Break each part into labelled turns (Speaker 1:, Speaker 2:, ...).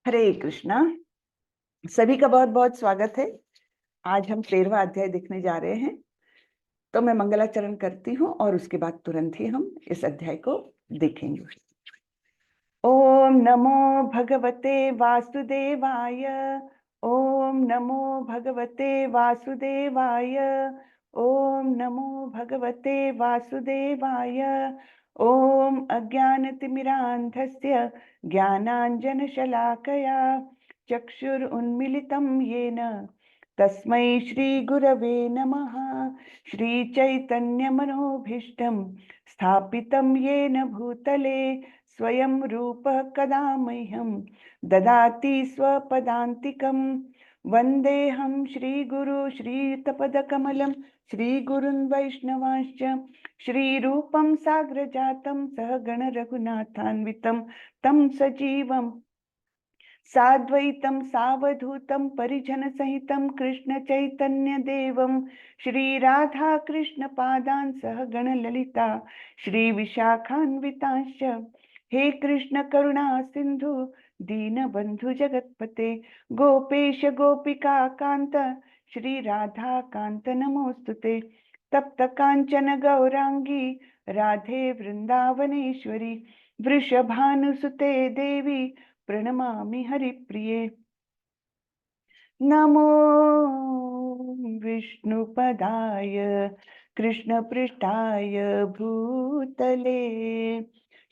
Speaker 1: हरे कृष्णा। सभी का बहुत बहुत स्वागत है। आज हम 13वां अध्याय देखने जा रहे हैं। तो मैं मंगलाचरण करती हूँ और उसके बाद तुरंत ही हम इस अध्याय को देखेंगे। ओम नमो भगवते वासुदेवाय। ओम नमो भगवते वासुदेवाय। ओम नमो भगवते वासुदेवाय। ओम अज्ञानतिमिरान्धस्य ज्ञानाञ्जनशलाकया चक्षुरुन्मिलितं येन तस्मै श्रीगुरवे नमः। श्रीचैतन्यमनोभीष्टं स्थापितं येन भूतले स्वयं रूपः कदा मह्यं ददाति स्वपदान्तिकं। वन्देऽहं श्रीगुरु श्रीयुतपदकमलं श्रीगुरुन् वैष्णवांश्च श्रीरूपं साग्रजातं सहगण रघुनाथान्वितं तं सजीवं साद्वैतं सावधूतं परिजनसहितं कृष्णचैतन्यदेवं श्रीराधाकृष्णपादान् सहगण ललिता श्रीविशाखान्वितांश्च। हे कृष्ण करुणा सिन्धु दीनबन्धु जगत्पते गोपेश गोपिका कान्त श्रीराधाकान्त नमोऽस्तुते। तप्त काञ्चन गौरांगी राधे वृन्दावनेश्वरी वृषभानुसुते देवी प्रणमामि हरिप्रिये। नमो विष्णुपदाय कृष्णपृष्ठाय भूतले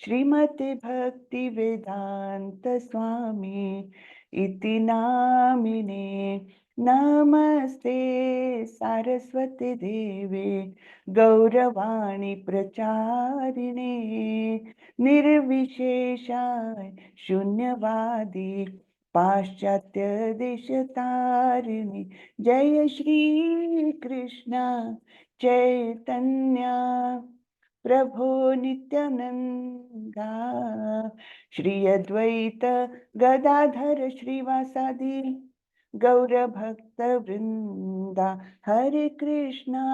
Speaker 1: श्रीमते भक्ति वेदांत स्वामी इति नामिने। नमस्ते सारस्वती देवे गौरवाणी प्रचारिणे निर्विशेषाय शून्यवादी पाश्चात्य देशतारिणी। जय श्री कृष्ण चैतन्य प्रभो नित्यानंदा श्री अद्वैत गदाधर श्रीवासादि गौर भक्त वृंदा। हरे कृष्णा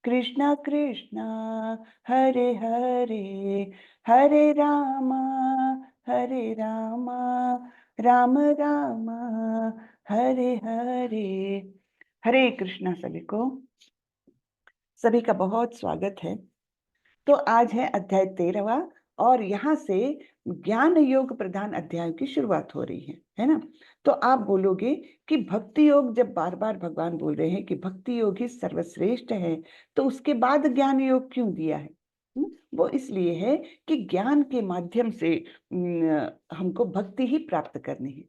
Speaker 1: कृष्णा कृष्णा हरे हरे हरे रामा राम राम हरे हरे। हरे कृष्णा। सभी का बहुत स्वागत है। तो आज है अध्याय 13वां और यहाँ से ज्ञान योग प्रधान अध्याय की शुरुआत हो रही है ना। तो आप बोलोगे कि भक्ति योग, जब बार बार भगवान बोल रहे हैं कि भक्ति योग ही सर्वश्रेष्ठ है, तो उसके बाद ज्ञान योग क्यों दिया है? वो इसलिए है कि ज्ञान के माध्यम से हमको भक्ति ही प्राप्त करनी है।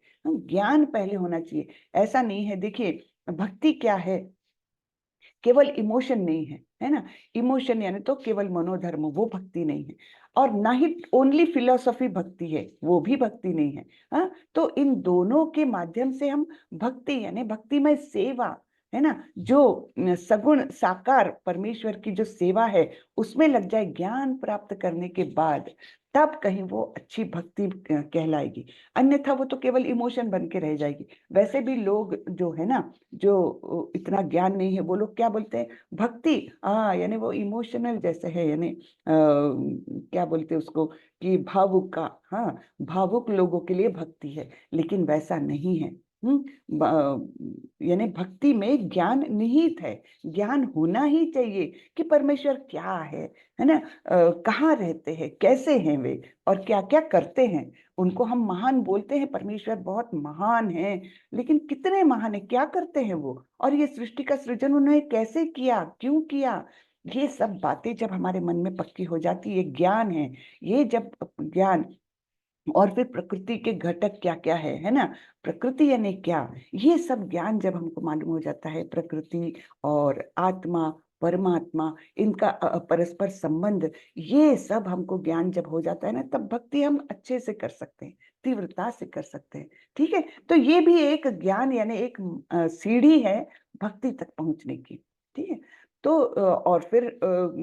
Speaker 1: ज्ञान पहले होना चाहिए, ऐसा नहीं है। देखिए, भक्ति क्या है? केवल इमोशन नहीं है, है ना। इमोशन यानी तो केवल मनोधर्म, वो भक्ति नहीं है। और ना ही ओनली फिलोसॉफी भक्ति है, वो भी भक्ति नहीं है। हाँ, तो इन दोनों के माध्यम से हम भक्ति यानी भक्तिमय सेवा, है ना, जो सगुण साकार परमेश्वर की जो सेवा है उसमें लग जाए ज्ञान प्राप्त करने के बाद, तब कहीं वो अच्छी भक्ति कहलाएगी। अन्यथा वो तो केवल इमोशन बन के रह जाएगी। वैसे भी लोग जो है ना, जो इतना ज्ञान नहीं है, वो लोग क्या बोलते हैं? भक्ति, यानी वो इमोशनल जैसे है, यानी क्या बोलते हैं उसको कि भावुक का। हाँ, भावुक लोगों के लिए भक्ति है, लेकिन वैसा नहीं है। यानी भक्ति में ज्ञान निहित है। ज्ञान होना ही चाहिए कि परमेश्वर क्या है ना, कहाँ रहते हैं, कैसे हैं वे, और क्या क्या करते हैं। उनको हम महान बोलते हैं, परमेश्वर बहुत महान है, लेकिन कितने महान है, क्या करते हैं वो, और ये सृष्टि का सृजन उन्होंने कैसे किया, क्यों किया, ये सब बातें जब हमारे मन में पक्की हो जाती, ये ज्ञान है। ये जब ज्ञान, और फिर प्रकृति के घटक क्या क्या है ना, प्रकृति यानी क्या, ये सब ज्ञान जब हमको मालूम हो जाता है, प्रकृति और आत्मा परमात्मा, इनका परस्पर संबंध, ये सब हमको ज्ञान जब हो जाता है ना, तब भक्ति हम अच्छे से कर सकते हैं, तीव्रता से कर सकते हैं। ठीक है, तो ये भी एक ज्ञान यानी एक सीढ़ी है भक्ति तक पहुंचने की। ठीक है, तो और फिर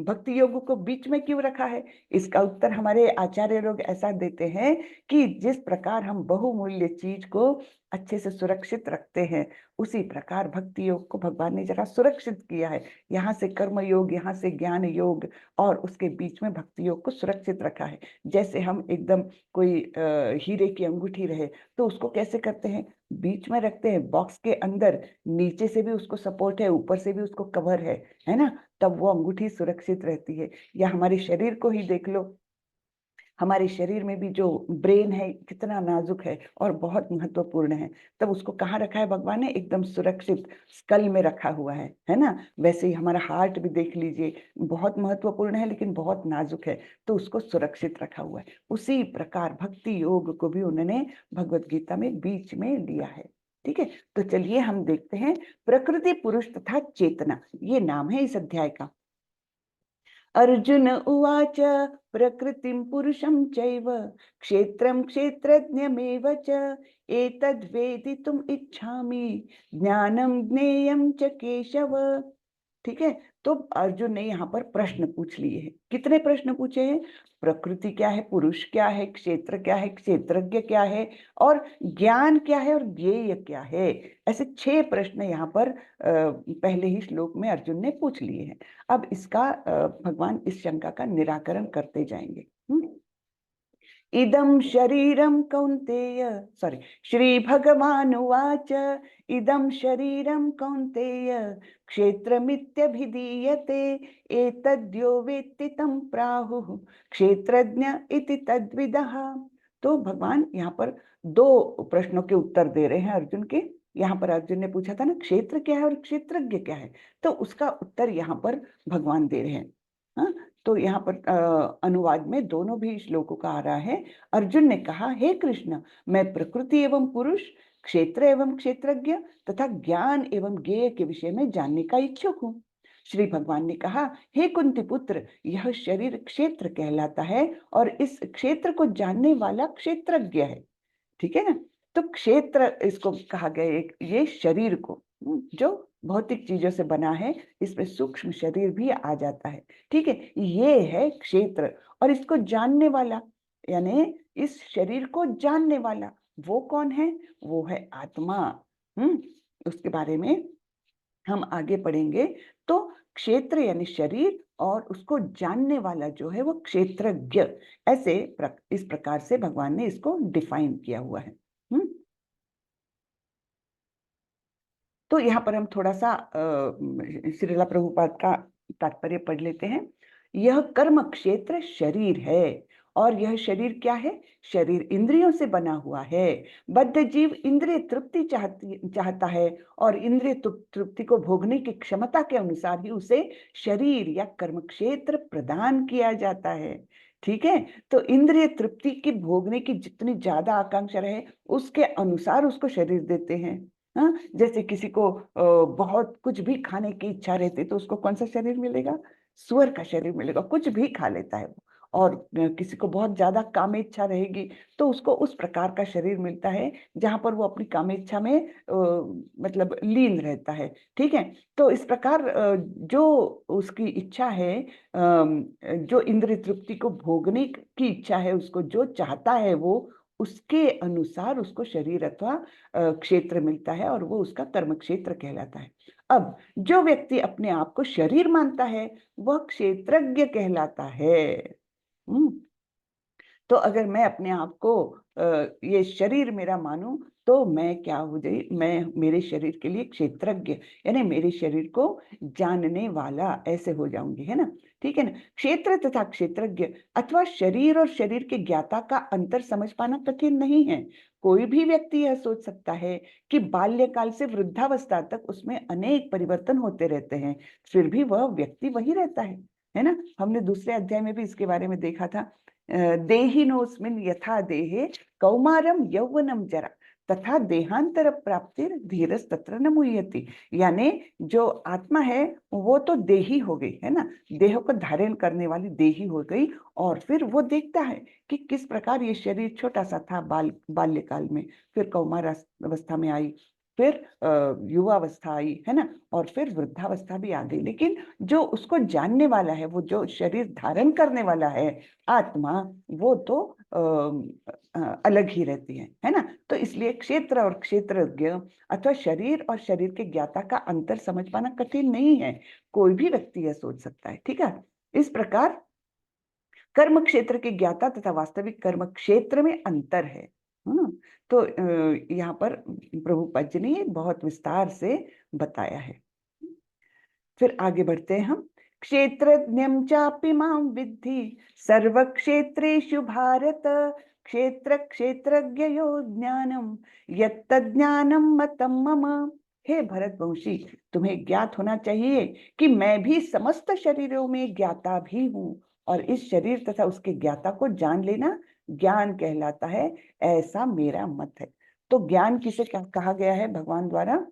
Speaker 1: भक्ति योग को बीच में क्यों रखा है? इसका उत्तर हमारे आचार्य लोग ऐसा देते हैं कि जिस प्रकार हम बहुमूल्य चीज को अच्छे से सुरक्षित रखते हैं, उसी प्रकार भक्ति योग को भगवान ने जरा सुरक्षित किया है। यहाँ से कर्म योग, यहाँ से ज्ञान योग, और उसके बीच में भक्ति योग को सुरक्षित रखा है। जैसे हम एकदम कोई हीरे की अंगूठी रहे तो उसको कैसे करते हैं, बीच में रखते हैं, बॉक्स के अंदर, नीचे से भी उसको सपोर्ट है, ऊपर से भी उसको कवर है ना, तब वो अंगूठी सुरक्षित रहती है। या हमारे शरीर को ही देख लो, हमारे शरीर में भी जो ब्रेन है कितना नाजुक है और बहुत महत्वपूर्ण है, तब उसको कहाँ रखा है भगवान ने, एकदम सुरक्षित स्कल में रखा हुआ है ना। वैसे ही हमारा हार्ट भी देख लीजिए, बहुत महत्वपूर्ण है लेकिन बहुत नाजुक है, तो उसको सुरक्षित रखा हुआ है। उसी प्रकार भक्ति योग को भी उन्होंने भगवत गीता में बीच में लिया है। ठीक है, तो चलिए हम देखते हैं प्रकृति, पुरुष तथा चेतना, ये नाम है इस अध्याय का। अर्जुन उवाच प्रकृतिं पुरुषं चैव क्षेत्रं क्षेत्रज्ञमेव च एतद्वेदितुम् इच्छामि ज्ञानं ज्ञेयं च केशव। ठीक है, तो अर्जुन ने यहाँ पर प्रश्न पूछ लिए हैं। कितने प्रश्न पूछे हैं, प्रकृति क्या है, पुरुष क्या है, क्षेत्र क्या है, क्षेत्रज्ञ क्या है, और ज्ञान क्या है, और ज्ञेय क्या है। ऐसे 6 प्रश्न यहाँ पर पहले ही श्लोक में अर्जुन ने पूछ लिए हैं। अब इसका भगवान इस शंका का निराकरण करते जाएंगे। इदं शरीरं कौन्तेय, सॉरी, श्री भगवानुवाच इदं शरीरं कौन्तेय क्षेत्रमित्यभिधीयते एतद्यो वेत्ति तं प्राहुः क्षेत्रज्ञ इति तद्विदः। तो भगवान यहाँ पर 2 प्रश्नों के उत्तर दे रहे हैं अर्जुन के। यहाँ पर अर्जुन ने पूछा था ना क्षेत्र क्या है और क्षेत्रज्ञ क्या है, तो उसका उत्तर यहाँ पर भगवान दे रहे हैं। हाँ, तो यहाँ पर अनुवाद में दोनों भी श्लोकों का आ रहा है। अर्जुन ने कहा, हे कृष्ण, मैं प्रकृति एवं पुरुष, क्षेत्र एवं क्षेत्रज्ञ तथा ज्ञान एवं ज्ञेय के विषय में जानने का इच्छुक हूँ। श्री भगवान ने कहा, हे कुंती पुत्र, यह शरीर क्षेत्र कहलाता है और इस क्षेत्र को जानने वाला क्षेत्रज्ञ है। ठीक है ना, तो क्षेत्र इसको कहा गया, ये शरीर को, जो भौतिक चीजों से बना है, इसमें सूक्ष्म शरीर भी आ जाता है। ठीक है, ये है क्षेत्र। और इसको जानने वाला, यानी इस शरीर को जानने वाला, वो कौन है, वो है आत्मा। उसके बारे में हम आगे पढ़ेंगे। तो क्षेत्र यानी शरीर, और उसको जानने वाला जो है वो क्षेत्रज्ञ। ऐसे इस प्रकार से भगवान ने इसको डिफाइन किया हुआ है। तो यहाँ पर हम थोड़ा सा श्रीला प्रभुपाद का तात्पर्य पढ़ लेते हैं। यह कर्म क्षेत्र शरीर है, और यह शरीर क्या है, शरीर इंद्रियों से बना हुआ है। बद्ध जीव इंद्रिय तृप्ति चाहता है, और इंद्रिय तृप्ति को भोगने की क्षमता के अनुसार ही उसे शरीर या कर्म क्षेत्र प्रदान किया जाता है। ठीक है, तो इंद्रिय तृप्ति की भोगने की जितनी ज्यादा आकांक्षा रहे, उसके अनुसार उसको शरीर देते हैं। हाँ, जैसे किसी को बहुत कुछ भी खाने की इच्छा रहती है तो उसको कौन सा शरीर मिलेगा, सुअर का शरीर मिलेगा, कुछ भी खा लेता है वो। और किसी को बहुत ज्यादा कामेच्छा रहेगी तो उसको उस प्रकार का शरीर मिलता है जहां पर वो अपनी कामेच्छा में मतलब लीन रहता है। ठीक है, तो इस प्रकार जो उसकी इच्छा है, जो इंद्रिय तृप्ति को भोगने की इच्छा है, उसको जो चाहता है वो, उसके अनुसार उसको शरीर अथवा क्षेत्र मिलता है, और वो उसका कर्म क्षेत्र कहलाता है। अब जो व्यक्ति अपने आप को शरीर मानता है वह क्षेत्रज्ञ कहलाता है। हम्म, तो अगर मैं अपने आप को ये शरीर मेरा मानूं, तो मैं क्या हो जाए, मैं मेरे शरीर के लिए क्षेत्रज्ञ, यानी मेरे शरीर को जानने वाला, ऐसे हो जाऊंगी, है ना। ठीक है ना, क्षेत्र तथा क्षेत्रज्ञ अथवा शरीर और शरीर के ज्ञाता का अंतर समझ पाना कठिन नहीं है। कोई भी व्यक्ति यह सोच सकता है कि बाल्यकाल से वृद्धावस्था तक उसमें अनेक परिवर्तन होते रहते हैं, फिर भी वह व्यक्ति वही रहता है ना। हमने दूसरे अध्याय में भी इसके बारे में देखा था, देहिनोस्मिन् यथा देहे कौमारम यौवनम जरा तथा देहांतर प्राप्तिर धीरज तत्र न मुह्यति। यानी जो आत्मा है वो तो देही हो गई, है ना, देह को धारण करने वाली देही हो गई, और फिर वो देखता है कि किस प्रकार ये शरीर छोटा सा था बाल्यकाल में, फिर कौमार अवस्था में आई, फिर युवावस्था आई, है ना, और फिर वृद्धावस्था भी आ गई। लेकिन जो उसको जानने वाला है, वो जो शरीर धारण करने वाला है आत्मा, वो तो अलग ही रहती है ना। तो इसलिए क्षेत्र और क्षेत्रज्ञ अथवा शरीर और शरीर के ज्ञाता का अंतर समझ पाना कठिन नहीं है, कोई भी व्यक्ति यह सोच सकता है। ठीक है, इस प्रकार कर्म क्षेत्र के ज्ञाता तथा वास्तविक कर्म क्षेत्र में अंतर है। तो यहाँ पर प्रभुपाद जी ने बहुत विस्तार से बताया है। फिर आगे बढ़ते हैं हम। क्षेत्रज्ञं चापि मां विद्धि सर्व क्षेत्रेषु भारत, क्षेत्र क्षेत्रज्ञयो ज्ञानम यत्तज्ज्ञानम मतम मम। हे भरतवंशी, तुम्हें ज्ञात होना चाहिए कि मैं भी समस्त शरीरों में ज्ञाता भी हूँ, और इस शरीर तथा उसके ज्ञाता को जान लेना ज्ञान कहलाता है, ऐसा मेरा मत है। तो ज्ञान किसे कहा गया है भगवान द्वारा?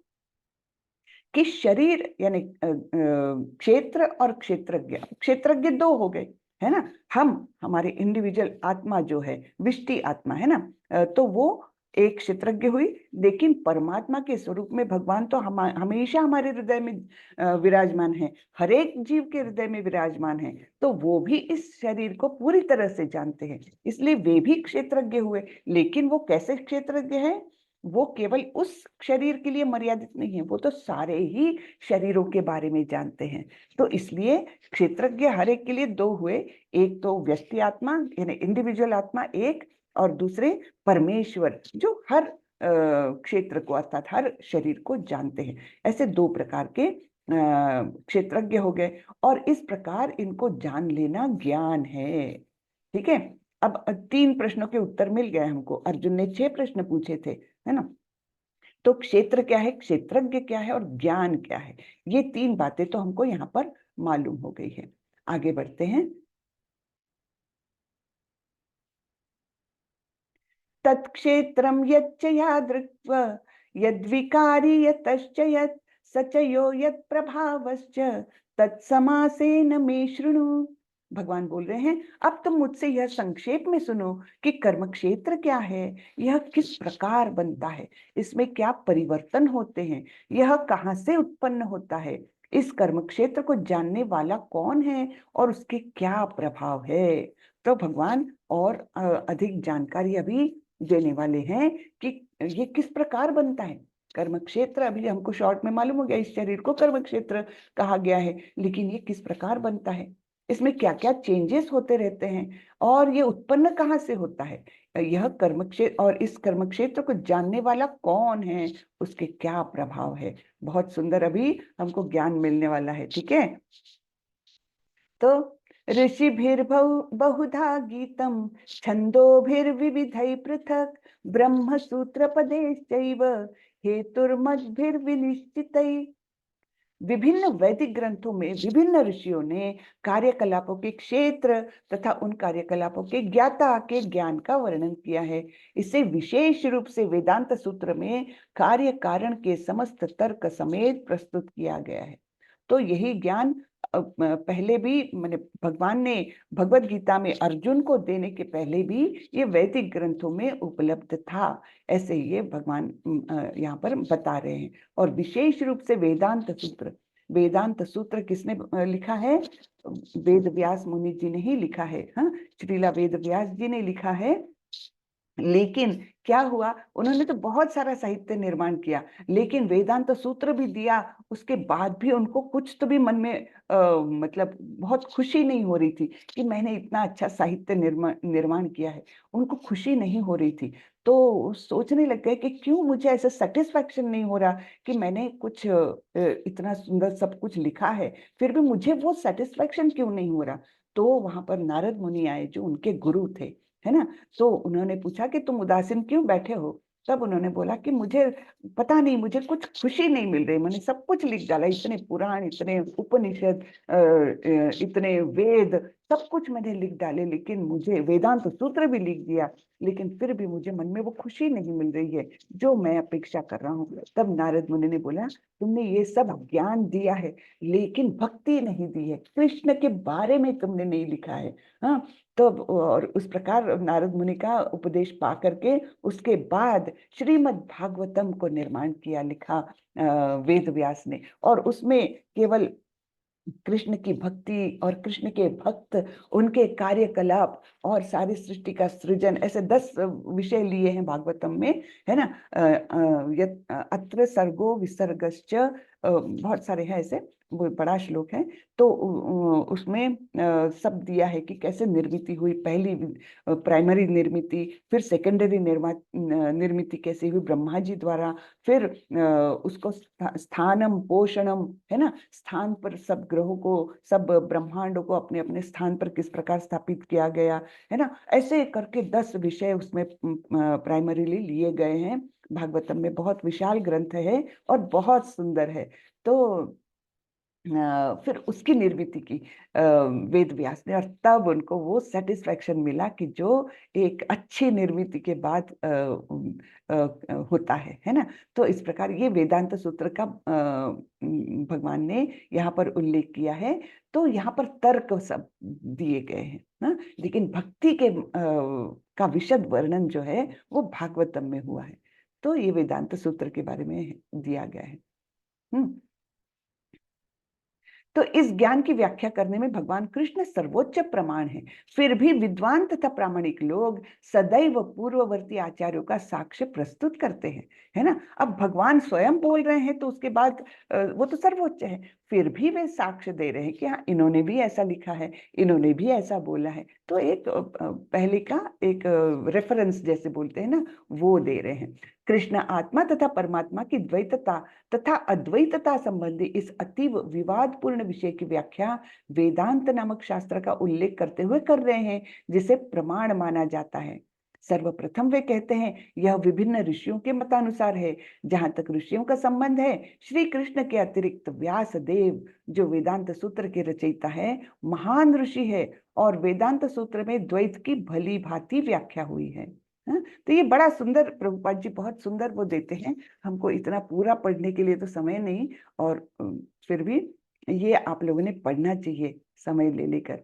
Speaker 1: कि शरीर यानी क्षेत्र और क्षेत्रज्ञ, क्षेत्रज्ञ दो हो गए, है ना। हमारे इंडिविजुअल आत्मा जो है, विष्टि आत्मा, है ना, तो वो एक क्षेत्रज्ञ हुई। लेकिन परमात्मा के स्वरूप में भगवान तो हमेशा हमारे हृदय में विराजमान है, हर एक जीव के हृदय में विराजमान है। तो वो भी इस शरीर को पूरी तरह से जानते हैं, इसलिए वे भी क्षेत्रज्ञ हुए। लेकिन वो कैसे क्षेत्रज्ञ है? वो केवल उस शरीर के लिए मर्यादित नहीं है, वो तो सारे ही शरीरों के बारे में जानते हैं। तो इसलिए क्षेत्रज्ञ हर एक के लिए दो हुए, एक तो व्यष्टि आत्मा यानी इंडिविजुअल आत्मा एक, और दूसरे परमेश्वर जो हर क्षेत्र को अर्थात हर शरीर को जानते हैं। ऐसे दो प्रकार के क्षेत्रज्ञ हो गए, और इस प्रकार इनको जान लेना ज्ञान है। ठीक है, अब 3 प्रश्नों के उत्तर मिल गए हमको। अर्जुन ने 6 प्रश्न पूछे थे, है ना। तो क्षेत्र क्या है, क्षेत्रज्ञ क्या है, और ज्ञान क्या है, ये 3 बातें तो हमको यहाँ पर मालूम हो गई है। आगे बढ़ते हैं। तत्क्षेत्रम यच्च यादृक्त्वा यद्विकारी यतश्च यत् सचयो यत् प्रभावश्च तत्समासेन मे शृणु। भगवान बोल रहे हैं, अब तुम मुझसे यह संक्षेप में सुनो कि कर्म क्षेत्र क्या है, यह किस प्रकार बनता है, इसमें क्या परिवर्तन होते हैं, यह कहाँ से उत्पन्न होता है, इस कर्म क्षेत्र को जानने वाला कौन है, और उसके क्या प्रभाव है। तो भगवान और अधिक जानकारी अभी देने वाले हैं कि ये किस प्रकार बनता है कर्म क्षेत्र। अभी हमको शॉर्ट में मालूम हो गया, इस शरीर को कर्म क्षेत्र कहा गया है, लेकिन ये किस प्रकार बनता है, इसमें क्या क्या चेंजेस होते रहते हैं, और ये उत्पन्न कहाँ से होता है, यह कर्म क्षेत्र, और इस कर्म क्षेत्र को जानने वाला कौन है, उसके क्या प्रभाव है। बहुत सुंदर अभी हमको ज्ञान मिलने वाला है। ठीक है, तो ऋषिभिर्बहुधा गीतम छंदोभिर्विविधैः पृथक् ब्रह्म सूत्र पदेश्चैव हेतुर्मद्भिर्विनिश्चितैः। विभिन्न वैदिक ग्रंथों में विभिन्न ऋषियों ने कार्यकलापों के क्षेत्र तथा उन कार्यकलापों के ज्ञाता के ज्ञान का वर्णन किया है। इसे विशेष रूप से वेदांत सूत्र में कार्य कारण के समस्त तर्क समेत प्रस्तुत किया गया है। तो यही ज्ञान पहले भी मैंने भगवान ने भगवत गीता में अर्जुन को देने के पहले भी ये वैदिक ग्रंथों में उपलब्ध था, ऐसे ये भगवान यहाँ पर बता रहे हैं। और विशेष रूप से वेदांत सूत्र, वेदांत सूत्र किसने लिखा है? वेद व्यास मुनि जी ने ही लिखा है। हाँ, श्रीला वेद व्यास जी ने लिखा है। लेकिन क्या हुआ, उन्होंने तो बहुत सारा साहित्य निर्माण किया, लेकिन वेदांत सूत्र भी दिया, उसके बाद भी उनको कुछ तो भी मन में मतलब बहुत खुशी नहीं हो रही थी कि मैंने इतना अच्छा साहित्य निर्माण किया है। उनको खुशी नहीं हो रही थी, तो सोचने लग गए कि क्यों मुझे ऐसा सेटिस्फैक्शन नहीं हो रहा कि मैंने कुछ इतना सुंदर सब कुछ लिखा है, फिर भी मुझे वो सेटिस्फैक्शन क्यों नहीं हो रहा। तो वहां पर नारद मुनि आए जो उनके गुरु थे, है ना। तो उन्होंने पूछा कि तुम उदासीन क्यों बैठे हो। तब उन्होंने बोला कि मुझे पता नहीं, मुझे कुछ खुशी नहीं मिल रही, मैंने सब कुछ लिख डाला, इतने पुराण, इतने उपनिषद, इतने वेद, सब कुछ मैंने लिख डाले, लेकिन मुझे वेदांत सूत्र भी लिख दिया, लेकिन फिर भी मुझे मन में वो खुशी नहीं मिल रही है जो मैं अपेक्षा कर रहा हूँ। तब नारद मुनि ने बोला, तुमने ये सब ज्ञान दिया है लेकिन भक्ति नहीं दी है, कृष्ण के बारे में तुमने नहीं लिखा है। हाँ, तो और उस प्रकार नारद मुनि का उपदेश पा करके उसके बाद श्रीमद् भागवतम को निर्माण किया, लिखा वेद व्यास ने। और उसमें केवल कृष्ण की भक्ति और कृष्ण के भक्त, उनके कार्यकलाप और सारी सृष्टि का सृजन, ऐसे 10 विषय लिए हैं भागवतम में, है ना। अत्र सर्गो विसर्गश्च, बहुत सारे हैं ऐसे, वो बड़ा श्लोक है। तो उसमें सब दिया है कि कैसे निर्मिति हुई, पहली प्राइमरी निर्मिति, फिर सेकेंडरी निर्मिति कैसे हुई ब्रह्मा जी द्वारा, फिर उसको स्थानम पोषणम, है ना, स्थान पर सब ग्रहों को, सब ब्रह्मांडों को अपने अपने स्थान पर किस प्रकार स्थापित किया गया, है ना। ऐसे करके 10 विषय उसमें प्राइमरीली लिए गए हैं भागवतम में। बहुत विशाल ग्रंथ है और बहुत सुंदर है। तो फिर उसकी निर्मिति की वेद व्यास ने, और तब उनको वो सेटिस्फैक्शन मिला कि जो एक अच्छी निर्मिति के बाद होता है ना। तो इस प्रकार ये वेदांत सूत्र का भगवान ने यहाँ पर उल्लेख किया है। तो यहाँ पर तर्क सब दिए गए हैं ना, लेकिन भक्ति के का विशद वर्णन जो है वो भागवतम में हुआ है। तो ये वेदांत सूत्र के बारे में दिया गया है। तो इस ज्ञान की व्याख्या करने में भगवान कृष्ण सर्वोच्च प्रमाण है। फिर भी विद्वान तथा प्रामाणिक लोग सदैव पूर्ववर्ती आचार्यों का साक्ष्य प्रस्तुत करते हैं, है ना। अब भगवान स्वयं बोल रहे हैं तो उसके बाद वो तो सर्वोच्च है, फिर भी वे साक्ष्य दे रहे हैं कि हाँ, इन्होंने भी ऐसा लिखा है, इन्होंने भी ऐसा बोला है। तो एक पहले का एक रेफरेंस जैसे बोलते हैं ना, वो दे रहे हैं। कृष्ण आत्मा तथा परमात्मा की द्वैतता तथा अद्वैतता संबंधी इस अतीव विवादपूर्ण विषय की व्याख्या वेदांत नामक शास्त्र का उल्लेख करते हुए कर रहे हैं, जिसे प्रमाण माना जाता है। सर्वप्रथम वे कहते हैं यह विभिन्न ऋषियों के मतानुसार है। जहां तक ऋषियों का संबंध है, श्री कृष्ण के अतिरिक्त व्यास देव, जो वेदांत सूत्र के रचयिता है, महान ऋषि है, और वेदांत सूत्र में द्वैत की भली भांति व्याख्या हुई है। तो ये बड़ा सुंदर प्रभुपाद जी बहुत सुंदर वो देते हैं। हमको इतना पूरा पढ़ने के लिए तो समय नहीं, और फिर भी ये आप लोगों ने पढ़ना चाहिए समय ले लेकर।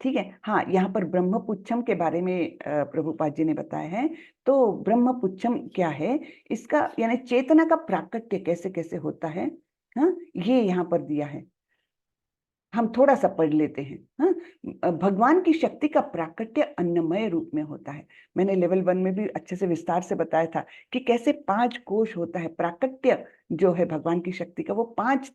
Speaker 1: ठीक है। हाँ, यहाँ पर ब्रह्मपुच्छम के बारे में प्रभुपाद जी ने बताया है। तो ब्रह्मपुच्छम क्या है, इसका यानी चेतना का प्राकट्य कैसे कैसे होता है, हाँ, ये यहाँ पर दिया है। हम थोड़ा सा पढ़ लेते हैं। हाँ, भगवान की शक्ति का प्राकट्य अन्नमय रूप में होता है। मैंने लेवल 1 में भी अच्छे से विस्तार से बताया था कि कैसे 5 कोश होता है। प्राकट्य जो है भगवान की शक्ति का, वो 5